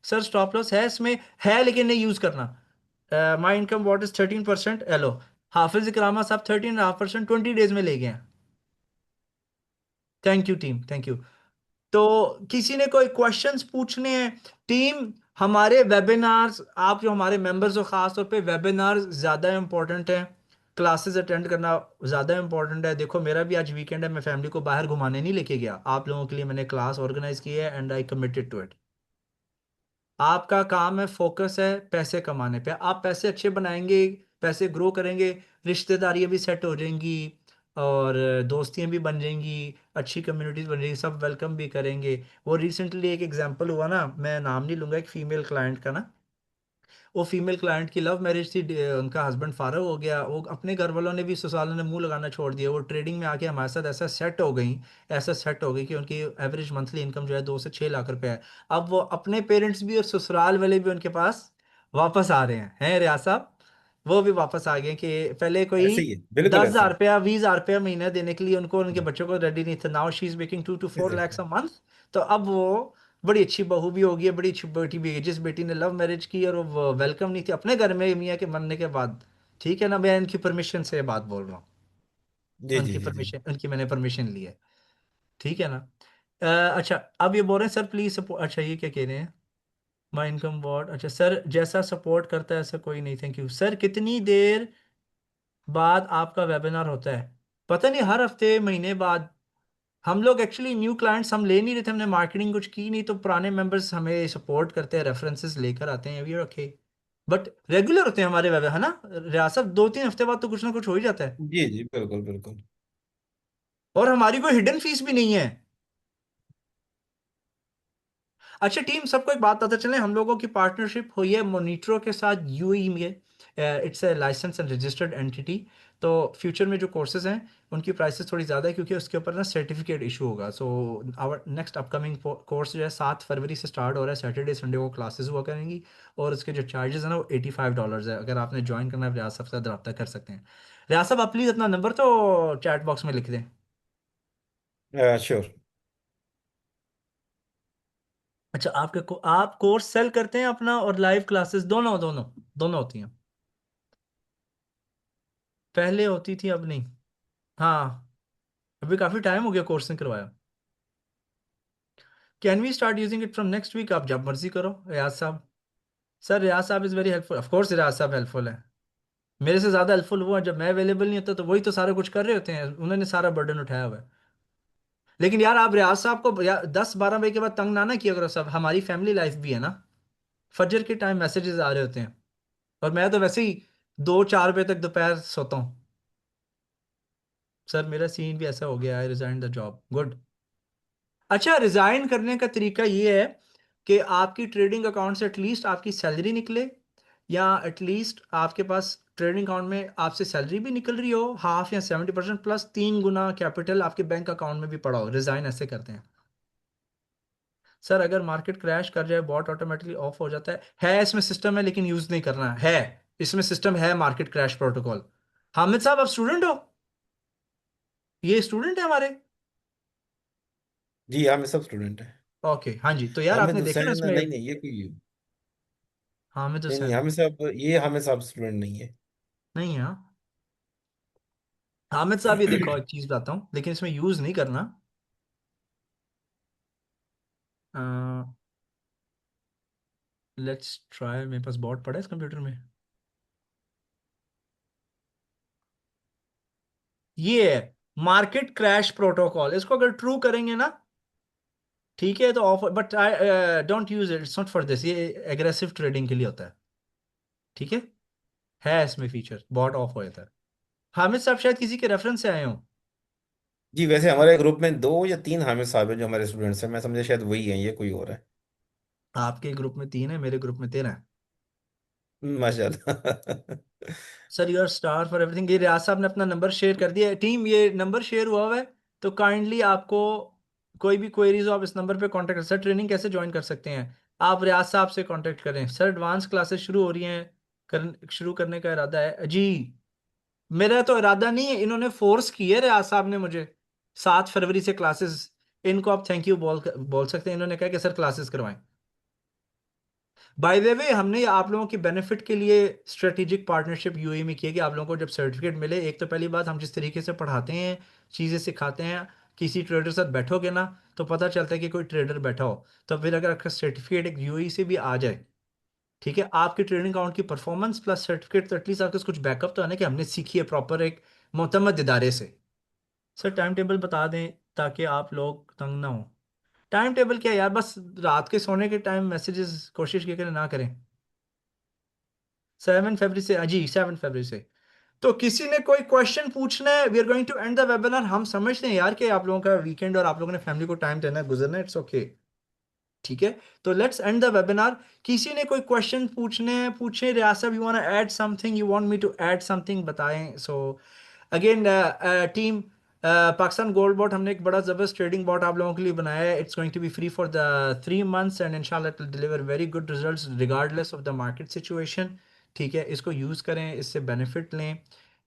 सर स्टॉप लॉस है इसमें, है लेकिन नहीं यूज करना। My income what is 13%। Hello Hafiz Ikrama साहब, 13.5% 20 डेज में ले गए हैं। Thank you team, thank you. तो किसी ने कोई क्वेश्चंस पूछने हैं? टीम, हमारे वेबिनार्स, आप जो हमारे मेंबर्स हो, खास तौर पे वेबिनार्स ज़्यादा इंपॉर्टेंट है, क्लासेस अटेंड करना ज़्यादा इंपॉर्टेंट है। देखो मेरा भी आज वीकेंड है, मैं फैमिली को बाहर घुमाने नहीं लेके गया, आप लोगों के लिए मैंने क्लास ऑर्गेनाइज की है, and I committed to it. आपका काम है, फोकस है पैसे कमाने पे, आप पैसे अच्छे बनाएंगे, पैसे ग्रो करेंगे, रिश्तेदारियां भी सेट हो जाएंगी, और दोस्तियां भी बन जाएंगी, अच्छी कम्युनिटीज बन जाएंगी, सब वेलकम भी करेंगे। वो रिसेंटली एक एग्जांपल हुआ ना, मैं नाम नहीं लूंगा, एक फीमेल क्लाइंट का ना, वो फीमेल क्लाइंट की लव मैरिज थी, उनका हस्बैंड फारग हो गया, वो अपने घर वालों ने भी, ससुरालों ने मुंह लगाना छोड़ दिया, वो ट्रेडिंग में आके हमारे साथ ऐसा सेट हो गई, ऐसा सेट हो गई कि उनकी एवरेज मंथली इनकम जो है 2 से 6 लाख रुपए है। अब वो अपने पेरेंट्स भी और ससुराल वाले भी उनके पास वापस आ रहे हैं रियाज साहब, वो भी वापस आ गए, कि पहले कोई ऐसे ही है, बिल्कुल दस ऐसे हजार ही। रुपया 20,000 रुपया महीना देने के लिए उनको, उनके बच्चों को रेडी नहीं था। Now she is making 2 to 4 lakhs a month. तो अब वो बड़ी अच्छी बहू भी होगी, बड़ी अच्छी बेटी भी है। जिस बेटी ने लव मैरिज की और वो वेलकम नहीं थी अपने घर में मियाँ के मरने के बाद, ठीक है ना, मैं इनकी परमिशन से बात बोल रहा हूँ, जी जी उनकी जी जी। परमिशन, उनकी मैंने परमिशन ली है, ठीक है ना। अच्छा, अब ये बोल रहे हैं सर प्लीज सपोर्ट, अच्छा ये क्या कह रहे हैं, माई इनकम वॉट, अच्छा सर जैसा सपोर्ट करता है ऐसा कोई नहीं, थैंक यू सर। कितनी देर बाद आपका वेबिनार होता है? पता नहीं, हर हफ्ते, महीने बाद। हम लोग एक्चुअली न्यू क्लाइंट्स हम ले नहीं रहे थे, हमने मार्केटिंग कुछ की नहीं, तो पुराने मेंबर्स हमें सपोर्ट करते हैं, रेफरेंसेस लेकर आते हैं, ये रखे। बट रेगुलर होते हैं हमारे वेब, है ना रियासत, 2-3 हफ्ते बाद तो कुछ ना कुछ हो ही जाता है। जी जी, बिल्कुल बिल्कुल। और हमारी कोई हिडन फीस भी नहीं है। अच्छा टीम, सबको एक बात पता चले, हम लोगों की पार्टनरशिप हुई है मोनिट्रो के साथ, यूएई में। It's a licence and registered entity. तो फ्यूचर में जो कोर्सेज हैं उनकी प्राइसेस थोड़ी ज़्यादा है, क्योंकि उसके ऊपर ना सर्टिफिकेट इशू होगा। So our next upcoming course जो है 7 फरवरी से स्टार्ट हो रहा है, सैटरडे संडे को क्लासेस हुआ करेंगी, और उसके जो चार्जेस हैं ना वो $85 है। अगर आपने ज्वाइन करना है, रियाज साहब से रब्ता कर सकते हैं। रियाज साहब आप प्लीज़ अपना नंबर तो चैट बॉक्स में लिख दें। श्योर। अच्छा, आप कोर्स सेल करते हैं अपना, और लाइव क्लासेस दोनों दोनों दोनों होती हैं? पहले होती थी, अब नहीं। हाँ, अभी काफी टाइम हो गया कोर्स नहीं करवाया। Can we start using it from next week? आप जब मर्जी करो रियाज साहब। सर रियाज साहब is very helpful, of course Riaz साहब हेल्पफुल है। मेरे से ज्यादा हेल्पफुल वो है, जब मैं अवेलेबल नहीं होता तो वही तो सारा कुछ कर रहे होते हैं, उन्होंने सारा बर्डन उठाया हुआ है। लेकिन यार आप रियाज साहब को 10-12 बजे के बाद तंग ना ना किया करो, सब हमारी फैमिली लाइफ भी है ना। फजर के टाइम मैसेजेस आ रहे होते हैं। और मैं तो वैसे ही 2-4 बजे तक दोपहर सोता हूँ। सर मेरा सीन भी ऐसा हो गया, I resign the job. Good. अच्छा, रिजाइन करने का तरीका ये है कि आपकी ट्रेडिंग अकाउंट से एटलीस्ट आपकी सैलरी निकले, या एटलीस्ट आपके पास ट्रेडिंग अकाउंट में आपसे सैलरी भी निकल रही हो हाफ या 70% प्लस 3 गुना कैपिटल आपके बैंक अकाउंट में भी पड़ा हो। रिजाइन ऐसे करते हैं। सर अगर मार्केट क्रैश कर जाए बॉट ऑटोमेटिकली ऑफ हो जाता है इसमें सिस्टम है, लेकिन यूज नहीं करना है। इसमें सिस्टम है, मार्केट क्रैश प्रोटोकॉल। हामिद साहब आप स्टूडेंट हो? ये स्टूडेंट है हमारे। जी हाँ, मैं सब स्टूडेंट है। ओके हाँ जी, तो यार हामिद आपने देखा ना हुसैन, इसमें। नहीं नहीं, ये कोई हामिद नहीं नहीं, हुसैन हमें सब स्टूडेंट नहीं है। नहीं है हाँ? हामिद साहब ये देखो, एक चीज बताता हूँ लेकिन इसमें यूज नहीं करना। Let's try. मेरे पास बॉट पड़ा है इस कंप्यूटर में। ये है मार्केट क्रैश प्रोटोकॉल। इसको अगर ट्रू करेंगे ना, ठीक है, तो of, but I don't use it, it's not for this. ये एग्रेसिव ट्रेडिंग के लिए होता है। ठीक है इसमें फीचर बॉट ऑफ हो जाता है। हामिद साहब शायद किसी के रेफरेंस से आए हो। जी, वैसे हमारे ग्रुप में 2 या 3 हामिद साहब हैं जो हमारे स्टूडेंट्स हैं, मैं समझे शायद वही हैं, ये कोई और है। आपके ग्रुप में 3 है, मेरे ग्रुप में 13 है। माशाल्लाह। Sir you are star for everything. ये रियाज साहब ने अपना नंबर शेयर कर दिया है। टीम ये नंबर शेयर हुआ है, तो काइंडली आपको कोई भी क्वेरीज हो आप इस नंबर पे कांटेक्ट कर। सर ट्रेनिंग कैसे ज्वाइन कर सकते हैं? आप रियाज साहब से कांटेक्ट करें। सर एडवांस क्लासेस शुरू हो रही हैं, शुरू करने का इरादा है जी। मेरा तो इरादा नहीं है, इन्होंने फोर्स की है रियाज साहब ने मुझे। 7 फरवरी से क्लासेस। इनको आप थैंक यू बोल सकते हैं। इन्होंने कहा कि सर क्लासेस करवाएं। बाय द वे हमने आप लोगों की बेनिफिट के लिए स्ट्रेटेजिक पार्टनरशिप यूएई में की है कि आप लोगों को जब सर्टिफिकेट मिले, एक तो पहली बात हम जिस तरीके से पढ़ाते हैं, चीज़ें सिखाते हैं, किसी ट्रेडर के साथ बैठोगे ना तो पता चलता है कि कोई ट्रेडर बैठा हो। तो फिर अगर आपका सर्टिफिकेट एक यूएई से भी आ जाए, ठीक है, आपकी ट्रेडिंग अकाउंट की परफॉर्मेंस प्लस सर्टिफिकेट, तो एटलीस्ट आपके पास कुछ बैकअप तो है ना कि हमने सीखी है प्रॉपर एक मोतमद इदारे से। सर टाइम टेबल बता दें ताकि आप लोग तंग ना हो। टाइम टेबल क्या है यार, बस रात के सोने के टाइम मैसेजेस कोशिश किया करें ना करें। 7 फरवरी से जी, 7 फरवरी से। तो किसी ने कोई क्वेश्चन पूछना है, we are going to end the webinar. हम समझते हैं यार कि आप लोगों का वीकेंड और आप लोगों ने फैमिली को टाइम देना है, गुजरना है, इट्स ओके। ठीक है, तो लेट्स एंड द वेबिनार। किसी ने कोई क्वेश्चन पूछने हैं पूछे। Riyasat you want to add something, you want me to add something, बताएं। So again team, Pakistan gold bot हमने एक बड़ा जबरदस्त ट्रेडिंग बॉट आप लोगों के लिए बनाया है। It's going to be free for the 3 months and इंशाल्लाह it will deliver very good results regardless of the market situation. ठीक है, इसको यूज़ करें, इससे बेनिफिट लें,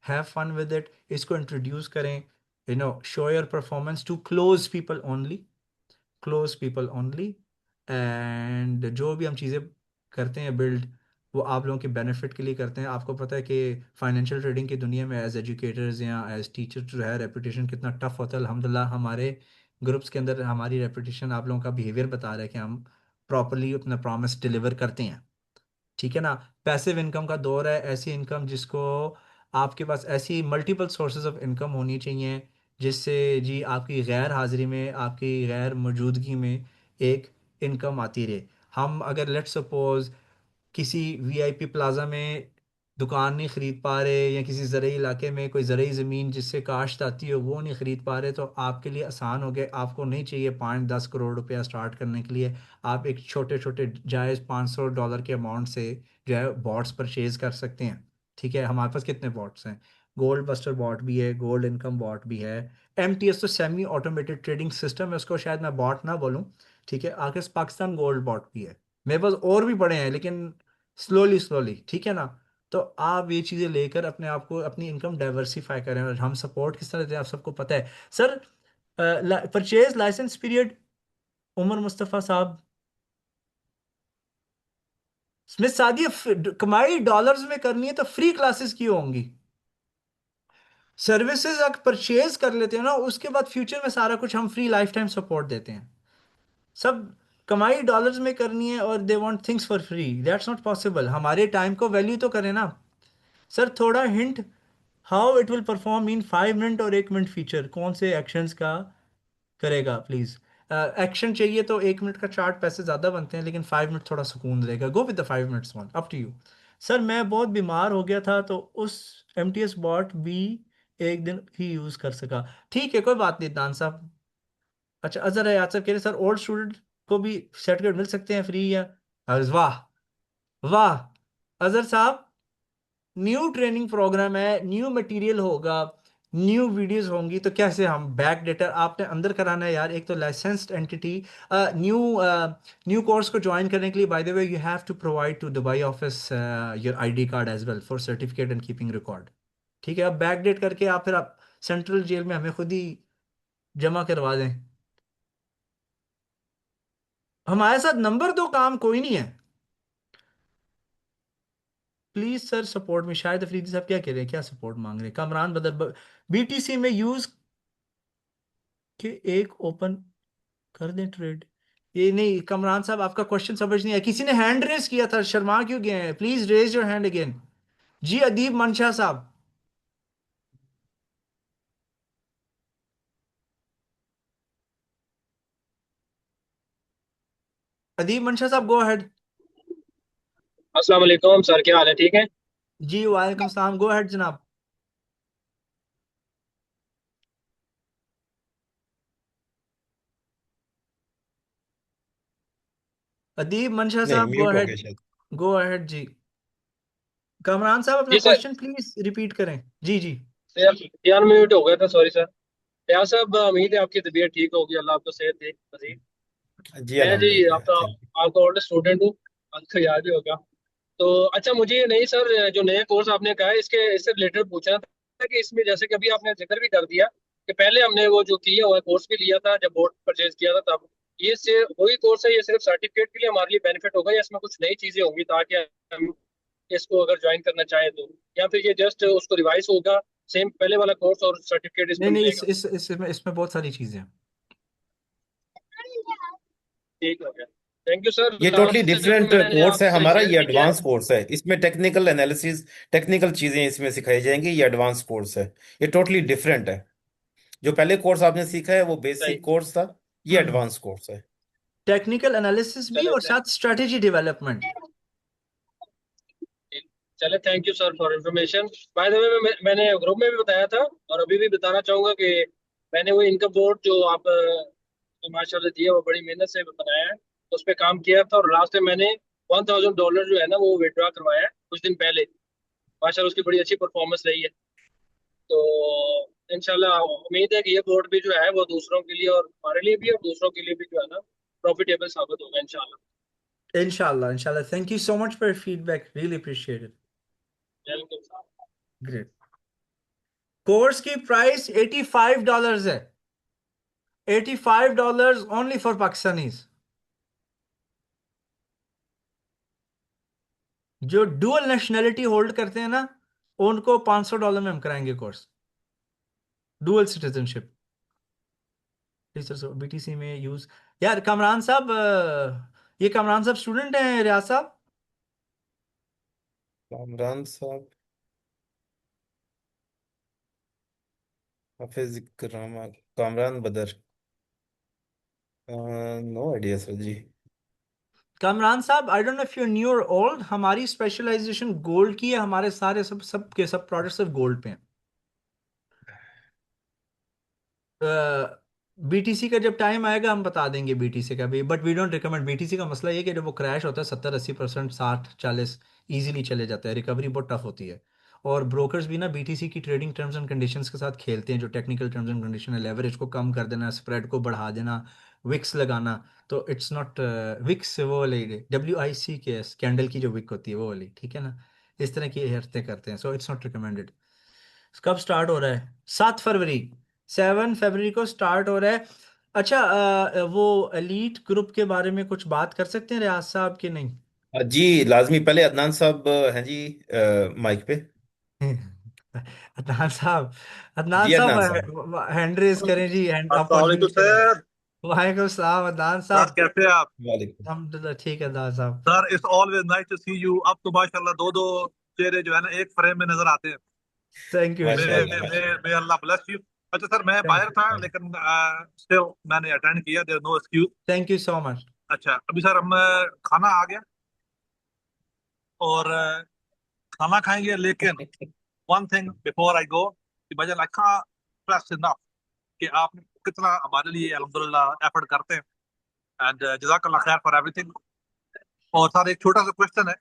हैव फन विद इट। इसको इंट्रोड्यूस करें, show your performance to close people only, close people only. And जो भी हम चीज़ें करते हैं बिल्ड, वो आप लोगों के बेनिफिट के लिए करते हैं। आपको पता है कि फाइनेंशियल ट्रेडिंग की दुनिया में एज एजुकेटर्स या एज टीचर जो है रेपुटेशन कितना टफ होता है। अल्हम्दुलिल्लाह हमारे ग्रुप्स के अंदर हमारी रेपुटेशन, आप लोगों का बिहेवियर बता रहा है कि हम प्रॉपरली अपना प्रॉमिस डिलीवर करते हैं। ठीक है ना? पैसिव इनकम का दौर है, ऐसी इनकम जिसको आपके पास ऐसी मल्टीपल सोर्सेज ऑफ इनकम होनी चाहिए जिससे जी आपकी गैर हाजिरी में, आपकी गैर मौजूदगी में एक इनकम आती रहे। हम अगर लेट्स सपोज किसी वीआईपी प्लाजा में दुकान नहीं खरीद पा रहे, या किसी ज़रूरी इलाके में कोई ज़रूरी ज़मीन जिससे काश्त आती हो वो नहीं खरीद पा रहे, तो आपके लिए आसान हो गया। आपको नहीं चाहिए 5-10 करोड़ रुपया स्टार्ट करने के लिए। आप एक छोटे छोटे जायज़ $500 के अमाउंट से जो है बॉट्स परचेज कर सकते हैं। ठीक है, हमारे पास कितने बॉट्स हैं? गोल्ड बस्टर बॉट भी है, गोल्ड इनकम बॉट भी है। एमटीएस तो सेमी ऑटोमेटेड ट्रेडिंग सिस्टम है, उसको शायद मैं बॉट ना बोलूँ। ठीक है, आगे पाकिस्तान गोल्ड बॉट भी है। मेरे पास और भी पड़े हैं लेकिन स्लोली स्लोली, ठीक है ना? तो आप ये चीज़ें लेकर अपने आप को, अपनी इनकम डाइवर्सिफाई करें। और हम सपोर्ट किस तरह दें आप सबको पता है। Sir purchase licence period, Umar Mustafa साहब, स्मिथ सादी, कमाई डॉलर्स में करनी है तो फ्री क्लासेस क्यों होंगी? सर्विसेज अगर परचेज कर लेते हैं ना, उसके बाद फ्यूचर में सारा कुछ हम फ्री लाइफ टाइम सपोर्ट देते हैं। सब कमाई डॉलर्स में करनी है और they want things for free, that's not possible. हमारे टाइम को वैल्यू तो करें ना। सर थोड़ा hint, how it will perform in 5 minute और 1 मिनट फीचर कौन से एक्शंस का करेगा प्लीज? एक्शन चाहिए तो 1 मिनट का चार्ट पैसे ज्यादा बनते हैं, लेकिन 5 मिनट थोड़ा सुकून देगा। Go with the 5 minutes one, up to you. Sir मैं बहुत बीमार हो गया था तो उस एमटीएस बॉट भी एक दिन ही यूज कर सका। ठीक है, कोई बात नहीं दान साहब। अच्छा अजहर है याद साहब कह रहे सर ओल्ड स्टूडेंट को भी सर्टिफिकेट मिल सकते हैं फ्री या? वाह, वाह। अजहर साहब, न्यू ट्रेनिंग प्रोग्राम है, न्यू मटेरियल होगा, न्यू वीडियोस होंगी, तो कैसे हम बैक डेटा आपने अंदर कराना है यार। एक तो licensed entity, new new course को ज्वाइन करने के लिए by the way you have to provide to Dubai office your ID card as well for certificate and keeping record. ठीक है, अब बैक डेट करके आप फिर आप सेंट्रल जेल में हमें खुद ही जमा करवा दें। हमारे साथ नंबर दो काम कोई नहीं है। प्लीज सर सपोर्ट में। शायद अफरीदी साहब क्या कह रहे हैं, क्या सपोर्ट मांग रहे हैं? कमरान बदर बीटीसी में यूज के एक ओपन कर दें ट्रेड। ये नहीं कमरान साहब, आपका क्वेश्चन समझ नहीं आया। किसी ने हैंड रेज किया था, शर्मा क्यों गए हैं? Please raise your hand again. जी अदीब मंशा साहब, अदीब मंशा साहब गो अहेड। अस्सलाम वालेकुम सर, क्या हाल है? ठीक है। जी वालेकुम सलाम, गो अहेड जनाब। अदीब मंशा नहीं, साहब गो म्यूट हो अहेड। गया शायद। गो अहेड जी। कमरान साहब अपना जी सर। क्वेश्चन प्लीज रिपीट करें। जी जी। यार यार मिनट हो गया था, सॉरी सर। यार साहब, उम्मीद है आपकी तबीयत ठीक होगी, अल्लाह आपको सेहत दे मजीद। जी मैं जी अल्हम्दुलिल्लाह, आपका थैंक आपका ओल्ड स्टूडेंट हूँ, आपको याद ही होगा। तो अच्छा, मुझे ये नहीं सर, जो नया कोर्स आपने कहा है इसके इससे रिलेटेड पूछना था कि इसमें जैसे कि अभी आपने जिक्र भी कर दिया कि पहले हमने वो जो किया हुआ कोर्स भी लिया था जब बोर्ड परचेज किया था तब, ये से वही कोर्स है, ये सिर्फ सर्टिफिकेट के लिए हमारे लिए बेनिफिट होगा या इसमें कुछ नई चीजें होंगी ताकि हम इसको अगर ज्वाइन करना चाहे तो, या फिर ये जस्ट उसको रिवाइज होगा, सेम पहले वाला कोर्स और सर्टिफिकेट नहीं इसमें नहीं, मिलेगा? इसमें बहुत सारी चीजें हैं। ठीक हो गया। Thank you sir. ये टोटली लास्ट जब डिफरेंट मैंने कोर्स है आपसे हमारा, शेयर ये भी किया है। एडवांस कोर्स है। इसमें टेक्निकल एनालिसिस, टेक्निकल चीजें इसमें सिखाई जाएंगी। ये एडवांस कोर्स है, ये टोटली डिफरेंट है। जो पहले कोर्स आपने सीखा है वो सही। बेसिक कोर्स था, ये हम्म। एडवांस कोर्स है। टेक्निकल एनालिसिस भी चले और साथ स्ट्रेटेजी डेवलपमेंट। चले, thank you sir for information. Bye the वे, मैंने ग्रुप में भी बताया था और अभी भी बताना चाहूंगा कि मैंने वो इनकम बोर्ड जो आप माशाल्लाह दिया, वो बड़ी मेहनत से बनाया है, उस पर काम किया था और लास्ट में मैंने $1000 जो है ना वो विड्रॉ करवाया है कुछ दिन पहले। माशाल्लाह उसकी बड़ी अच्छी परफॉर्मेंस रही है। तो इंशाल्लाह उम्मीद है कि ये बोर्ड भी जो है वो दूसरों के लिए और हमारे लिए भी और दूसरों के लिए भी जो है ना प्रॉफिटेबल साबित होगा इंशाल्लाह। इंशाल्लाह इंशाल्लाह, thank you so much for feedback, really appreciate it. Welcome. Great. Course की प्राइस $85 है। $85 ओनली फॉर पाकिस्तानीज। जो डुअल नेशनैलिटी होल्ड करते हैं ना, उनको $500 में हम कराएंगे कोर्स, डुअल सिटीजनशिप। बीटीसी में यूज। यार कमरान साहब, ये कमरान साहब स्टूडेंट हैं रियाज साहब? कामरान साहब, हाफिज इकराम, कामरान बदर, नो आइडिया सर जी। कमरान साहब, आई don't know if you new और ओल्ड, हमारी स्पेशलाइजेशन गोल्ड की है। हमारे सारे सब सब के सब प्रोडक्ट सिर्फ गोल्ड पे हैं। बीटीसी का जब टाइम आएगा हम बता देंगे बीटीसी का भी, but we don't recommend BTC का। मसला ये है कि जब वो क्रैश होता है 70-80%, 60-40 इजीली चले जाता है, रिकवरी बहुत टफ होती है। और ब्रोकर्स भी ना बीटीसी की ट्रेडिंग टर्म्स एंड कंडीशंस के साथ खेलते हैं, जो टेक्निकल टर्म्स एंड कंडीशन है, लेवरेज को कम कर देना, स्प्रेड को बढ़ा देना, विक्स लगाना। तो इट्स नॉट विक्स, वो वाली WIC के कैंडल की जो विक होती है वो वाली, ठीक है ना। इस तरह की हरकतें करते हैं, सो इट्स नॉट रिकमेंडेड। कब स्टार्ट हो रहा है? 7 फरवरी। 7 फरवरी को स्टार्ट हो रहा है। अच्छा वो एलीट ग्रुप के बारे में कुछ बात कर सकते हैं रियाज साहब की नहीं? जी लाजमी, पहले अदनान साहब हैं जी माइक पे। अदनान साहब, अदनान जी अदनान साहब। साहब हैंड रेस करें जी, हैंड अस्सलाम वालेकुम अपॉइंटमेंट करें। सर। वालेकुम सलाम अदनान सर साहब। कैसे हैं आप? वालेकुम। अल्हम्दुलिल्लाह ठीक है अदनान साहब। Sir it's always nice to see you. अब तो माशाल्लाह दो दो चेहरे जो है ना एक फ्रेम में नजर आते हैं। थैंक यू मे माशाल्लाह मे माशाल्लाह। May Allah bless you. अच्छा सर, मैं थैंक बाहर यू था लेकिन स्टिल मैंने अटेंड किया, there no excuse. Thank you so much. अच्छा, अभी सर हम खाना आ गया और खाना खाएंगे, लेकिन वन थिंग बिफोर आई गो, कि भाईजान आई कांट स्ट्रेस इनफ कि आप कितना हमारे लिए अल्हम्दुलिल्लाह एफर्ट करते हैं। एंड जज़ाकल्लाह खैर फॉर एवरीथिंग। और सर एक छोटा सा क्वेश्चन है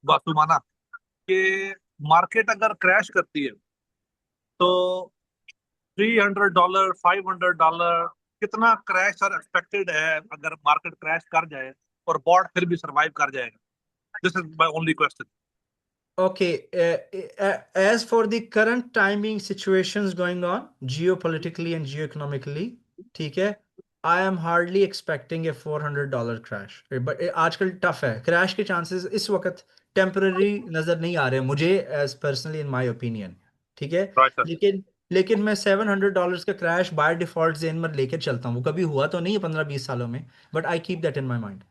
वासुमाना, कि मार्केट अगर क्रैश करती है तो $300, $500 कितना क्रैश सर एक्सपेक्टेड है अगर मार्केट क्रैश कर जाए और बॉट फिर भी सरवाइव कर जाएगा? This is my only question. Okay, as for the current timing situations going on geopolitically and geoeconomically, ठीक है, I am hardly expecting a $400 crash. But आजकल टफ है, क्रैश के चांसेस इस वक्त टेम्पररी नज़र नहीं आ रहे मुझे, as personally in my opinion. ठीक है, राइट सर। लेकिन लेकिन मैं $700 का क्रैश बाय डिफॉल्ट जेन में लेकर चलता हूँ। वो कभी हुआ तो नहीं है 15-20 सालों में, but I keep that in my mind.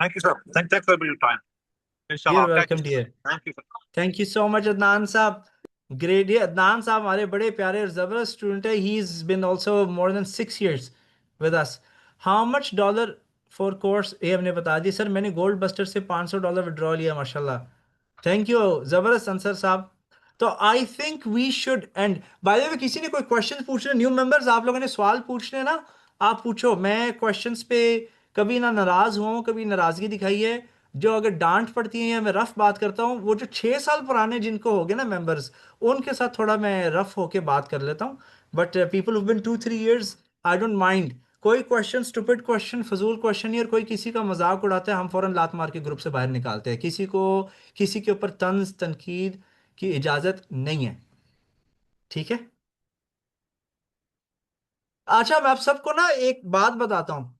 Thank you sir, thanks for your time. इंशाल्लाह you're catch welcome you. Dear. Thank you sir. Thank you so much Adnan साहब। ग्रेट, ये अदनान साहब हमारे बड़े प्यारे और ज़बरदस्त स्टूडेंट है। He is been also more than 6 years with us. How much dollar for course, ये हमने बता दी सर। मैंने गोल्ड बस्टर से $500 विड्रॉ लिया माशाल्लाह। थैंक यू, ज़बरदस्त आंसर साहब। तो I think we should end, by the way किसी ने कोई क्वेश्चन पूछने, न्यू मेंबर्स आप लोगों ने सवाल पूछने ना, आप पूछो। मैं क्वेश्चंस पे कभी ना नाराज हुआ हूँ, कभी नाराजगी दिखाई है। जो अगर डांट पड़ती है या मैं रफ बात करता हूँ, वो जो 6 साल पुराने जिनको हो गए ना मेंबर्स, उनके साथ थोड़ा मैं रफ होके बात कर लेता हूँ। But people who bin 2-3 years, I don't mind. कोई क्वेश्चन, स्टूपिड क्वेश्चन, फजूल क्वेश्चन, या कोई किसी का मजाक उड़ाता है, हम फौरन लात मार के ग्रुप से बाहर निकालते हैं। किसी को किसी के ऊपर तंज तनकीद की इजाजत नहीं है, ठीक है। अच्छा, मैं आप सबको ना एक बात बताता हूँ।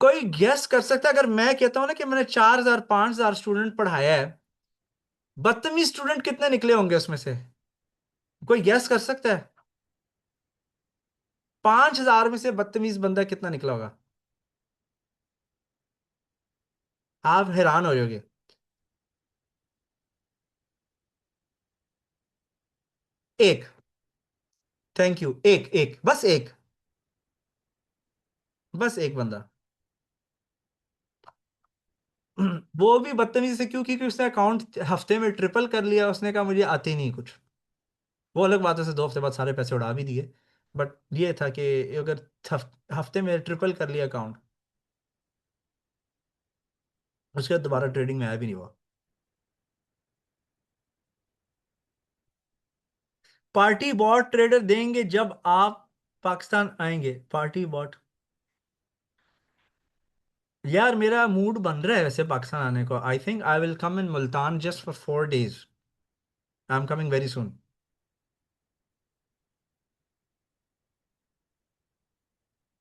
कोई गेस कर सकता है, अगर मैं कहता हूं ना कि मैंने 4,000 5,000 स्टूडेंट पढ़ाया है, बदतमीज स्टूडेंट कितने निकले होंगे उसमें से? कोई गेस कर सकता है? 5,000 में से बदतमीज बंदा कितना निकला होगा? आप हैरान हो जाओगे। एक। थैंक यू, एक एक बस एक, बस एक बंदा। वो भी बदतमीजी से क्यों? क्योंकि उसने अकाउंट हफ्ते में ट्रिपल कर लिया। उसने कहा मुझे आती नहीं कुछ। वो अलग बात है, उसे 2 हफ्ते बाद सारे पैसे उड़ा भी दिए। बट ये था कि अगर हफ्ते में ट्रिपल कर लिया अकाउंट, उसके बाद दोबारा ट्रेडिंग में आया भी नहीं हुआ। पार्टी बॉट ट्रेडर देंगे जब आप पाकिस्तान आएंगे। पार्टी बॉट, यार मेरा मूड बन रहा है वैसे पाकिस्तान आने को। I think I will come in Multan just for 4 days। I am coming very soon.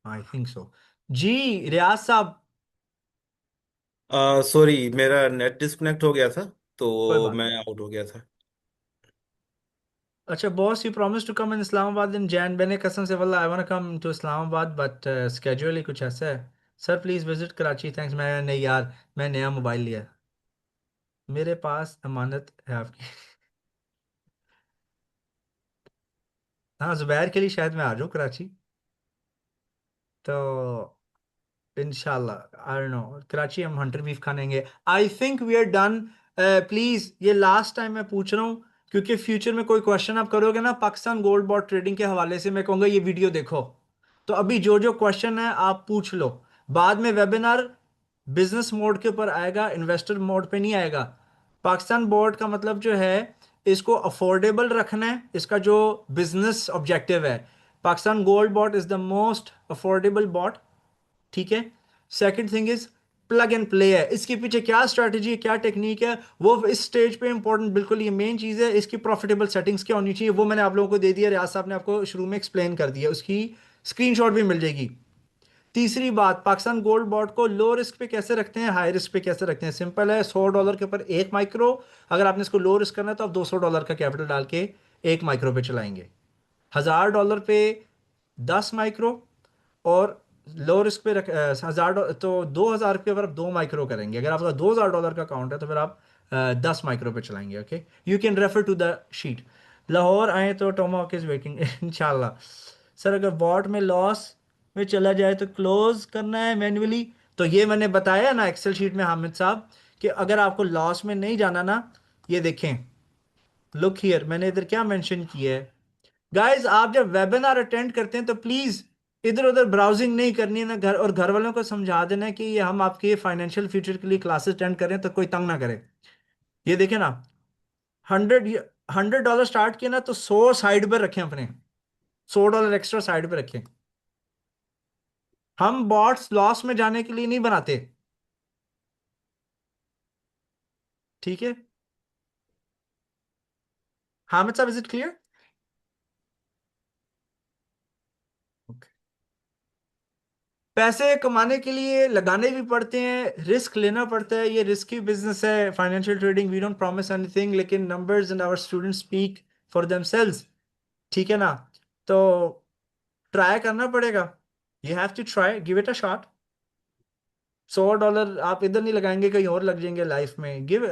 I think so. जी, रियाज साहब। सॉरी, मेरा नेट डिस्कनेक्ट हो गया था, कोई तो बात मैं नहीं। आउट हो गया था। अच्छा boss, you promise to come in Islamabad in June. मैंने कसम से वल्ला I want come to Islamabad, but schedule ही कुछ ऐसा है। Sir please visit Karachi, thanks. मैं नहीं यार, मैं नया मोबाइल लिया, मेरे पास अमानत है आपकी। हाँ, जुबैर के लिए शायद मैं आ जाऊँ कराची, तो इंशाल्लाह। आई डोंट नो, कराची हम हंटर बीफ खानेंगे। I think we are done. Please, ये लास्ट टाइम मैं पूछ रहा हूँ, क्योंकि फ्यूचर में कोई क्वेश्चन आप करोगे ना पाकिस्तान गोल्ड बॉट ट्रेडिंग के हवाले से, मैं कहूँगा ये वीडियो देखो। तो अभी जो जो क्वेश्चन है आप पूछ लो। बाद में वेबिनार बिजनेस मोड के ऊपर आएगा, इन्वेस्टर मोड पे नहीं आएगा। पाकिस्तान बोर्ड का मतलब जो है, इसको अफोर्डेबल रखना है, इसका जो बिजनेस ऑब्जेक्टिव है। Pakistan gold bot is the most affordable bot, ठीक है। Second thing is plug and play है। इसके पीछे क्या स्ट्रैटेजी है, क्या टेक्निक है, वो इस स्टेज पे इंपॉर्टेंट, बिल्कुल ये मेन चीज़ है। इसकी प्रॉफिटेबल सेटिंग्स क्या होनी चाहिए, वो मैंने आप लोगों को दे दिया। रियाज साहब ने आपको शुरू में एक्सप्लेन कर दिया, उसकी स्क्रीनशॉट भी मिल जाएगी। तीसरी बात, पाकिस्तान गोल्ड बॉट को लो रिस्क पे कैसे रखते हैं, हाई रिस्क पे कैसे रखते हैं। सिंपल है, $100 के ऊपर एक माइक्रो। अगर आपने इसको लो रिस्क करना है तो आप $200 का कैपिटल डाल के एक माइक्रो पे चलाएंगे। $1,000 पे 10 माइक्रो, और लो रिस्क पे रख 1,000 तो 2,000 पे अगर आप 2 माइक्रो करेंगे, अगर आपका $2,000 का अकाउंट है तो फिर आप 10 माइक्रो पे चलाएंगे। Okay, you can refer to the sheet. Lahore आए तो टोमाहॉक इज वेटिंग इंशाल्लाह। सर अगर बॉट में लॉस में चला जाए तो क्लोज करना है मैन्युअली, तो ये मैंने बताया ना एक्सेल शीट में हामिद साहब, कि अगर आपको लॉस में नहीं जाना ना, ये देखें, लुक हियर, मैंने इधर क्या मेंशन किया है। गाइस, आप जब वेबिनार अटेंड करते हैं तो प्लीज इधर उधर ब्राउजिंग नहीं करनी है ना, घर वालों को समझा देना है कि ये हम आपके फाइनेंशियल फ्यूचर के लिए क्लासेस अटेंड कर रहे हैं, तो कोई तंग ना करे। ये देखें ना, 100 $100 स्टार्ट किया ना, तो 100 साइड पर रखें अपने, $100 एक्स्ट्रा साइड पर रखें। हम बॉट्स लॉस में जाने के लिए नहीं बनाते, ठीक है। हामिद साहब, इज इट क्लियर? पैसे कमाने के लिए लगाने भी पड़ते हैं, रिस्क लेना पड़ता है, ये रिस्की बिजनेस है financial trading. We don't promise anything, लेकिन numbers and our students speak for themselves, ठीक है ना। तो ट्राई करना पड़ेगा, you have to try, give it a shot. $100 आप इधर नहीं लगाएंगे, कहीं और लग जाएंगे लाइफ में। Give,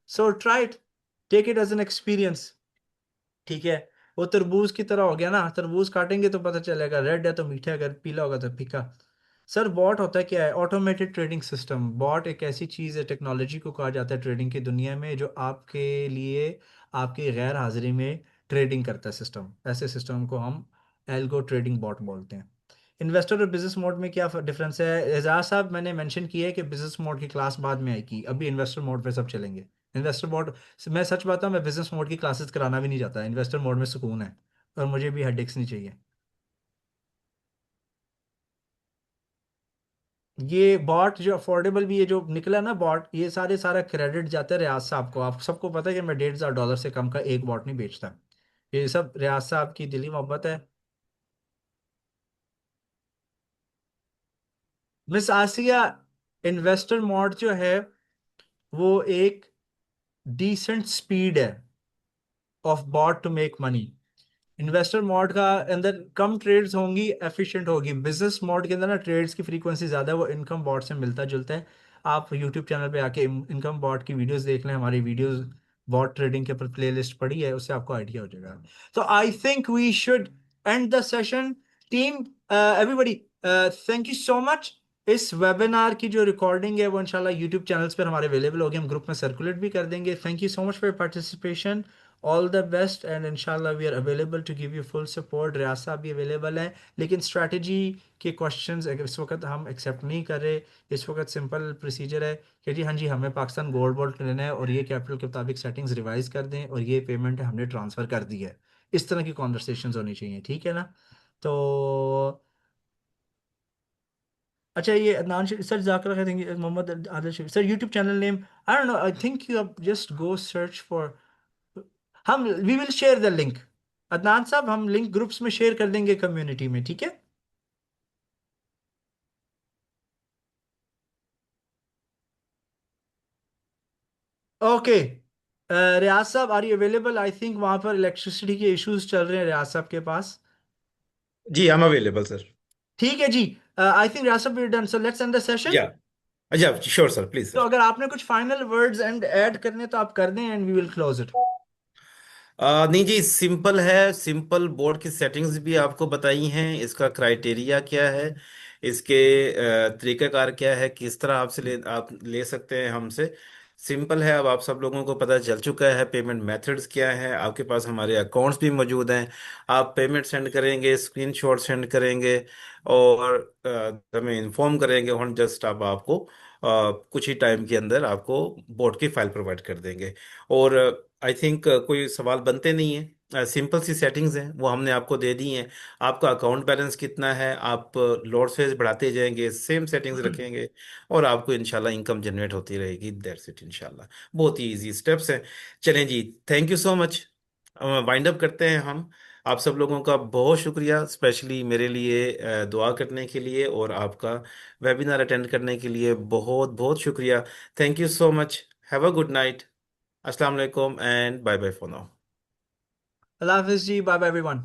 so try it, take it as an experience, ठीक है। वो तरबूज की तरह हो गया ना, तरबूज काटेंगे तो पता चलेगा, रेड है तो मीठा है, अगर पीला होगा तो फीका। सर, बॉट होता है क्या है? Automated trading system. बॉट एक ऐसी चीज़ है, टेक्नोलॉजी को कहा जाता है ट्रेडिंग की दुनिया में, जो आपके लिए आपकी गैर हाजिरी में ट्रेडिंग करता है सिस्टम। ऐसे सिस्टम को हम एल्गो ट्रेडिंग बॉट बोलते हैं। इन्वेस्टर और बिजनेस मोड में क्या डिफरेंस है? एजाज साहब, मैंने मेंशन किया है कि बिजनेस मोड की क्लास बाद में आएगी, अभी इन्वेस्टर मोड पे सब चलेंगे। इन्वेस्टर मोड, मैं सच बताऊं, मैं बिजनेस मोड की क्लासेस कराना भी नहीं चाहता, इन्वेस्टर मोड में सुकून है और मुझे भी हेडेक्स नहीं चाहिए। ये बॉट जो अफोर्डेबल भी है, जो निकला ना बॉट, ये सारा क्रेडिट जाता है रियाज साहब को। आप सबको पता है कि मैं $1,500 से कम का एक बॉट नहीं बेचता। ये सब रियाज साहब की दिली मोहब्बत है। मिस आसिया, इन्वेस्टर मोड जो है वो एक डिसेंट स्पीड है of bot to make money. Investor mode का अंदर कम ट्रेड्स होंगी, एफिशिएंट होगी। बिजनेस मोड के अंदर ना ट्रेड्स की फ्रीक्वेंसी ज़्यादा है, वो इनकम बॉट से मिलता जुलता है। आप यूट्यूब चैनल पे आके इनकम बॉट की वीडियोस देख लें, हमारी वीडियोस बॉट ट्रेडिंग के ऊपर प्लेलिस्ट पड़ी है, उससे आपको आइडिया हो जाएगा। तो I think we should end the session. Team, everybody, thank you so much. इस वेबिनार की जो रिकॉर्डिंग है वो इंशाल्लाह यूट्यूब चैनल्स पर हमारे अवेलेबल होगी, हम ग्रुप में सर्कुलेट भी कर देंगे। Thank you so much for participation, all the best, and इंशाल्लाह we are available to give you full support. Riaz साहब भी अवेलेबल है, लेकिन स्ट्रैटेजी के क्वेश्चंस इस वक्त हम एक्सेप्ट नहीं कर रहे। इस वक्त सिंपल प्रोसीजर है कि जी हाँ जी, हमें पाकिस्तान गोल्ड बॉन्ड लेना है और ये कैपिटल के मुताबिक सेटिंग्स रिवाइज कर दें और ये पेमेंट हमने ट्रांसफ़र कर दी है। इस तरह की कॉन्वर्सेशन होनी चाहिए, ठीक है ना। तो अच्छा, ये अदनान सर, जाकर देंगे, Mohammad Adil Sharif sir, YouTube channel name, I don't know, I think you just go search for, हम we will share the link. Adnan साहब, हम लिंक ग्रुप्स में शेयर कर देंगे कम्युनिटी में, ठीक है। ओके, रियाज साहब, are you available? I think वहां पर इलेक्ट्रिसिटी के इश्यूज चल रहे हैं रियाज साहब के पास। जी, आई एम अवेलेबल सर। ठीक है जी, आई थिंक रियाज साहब we done, so let's end the session. Yeah, अच्छा, श्योर सर, प्लीज तो सर। अगर आपने कुछ फाइनल वर्ड्स एंड ऐड करने तो आप कर दें, and we will close it. नहीं जी, सिंपल है। सिंपल बोर्ड की सेटिंग्स भी आपको बताई हैं, इसका क्राइटेरिया क्या है, इसके तरीकाकार क्या है, किस तरह आप ले सकते हैं हमसे। सिंपल है, अब आप सब लोगों को पता चल चुका है पेमेंट मेथड्स क्या है। आपके पास हमारे अकाउंट्स भी मौजूद हैं। आप पेमेंट सेंड करेंगे, स्क्रीनशॉट सेंड करेंगे और हमें इन्फॉर्म करेंगे, हम जस्ट अब आपको कुछ ही टाइम के अंदर आपको बोर्ड की फाइल प्रोवाइड कर देंगे। और आई थिंक कोई सवाल बनते नहीं है, सिंपल सी सेटिंग्स हैं, वो हमने आपको दे दी हैं। आपका अकाउंट बैलेंस कितना है, आप लोड फेज बढ़ाते जाएंगे, सेम सेटिंग्स रखेंगे और आपको इंशाल्लाह इनकम जनरेट होती रहेगी। दैट्स इट इंशाल्लाह। बहुत ही इजी स्टेप्स हैं। चलें जी, thank you so much. Wind up करते हैं हम। आप सब लोगों का बहुत शुक्रिया, स्पेशली मेरे लिए दुआ करने के लिए और आपका वेबिनार अटेंड करने के लिए बहुत बहुत शुक्रिया। Thank you so much. Have a good night. अस्सलाम वालेकुम and bye bye for now. अल्लाह हाफिज जी, बाय बाय एवरीवन।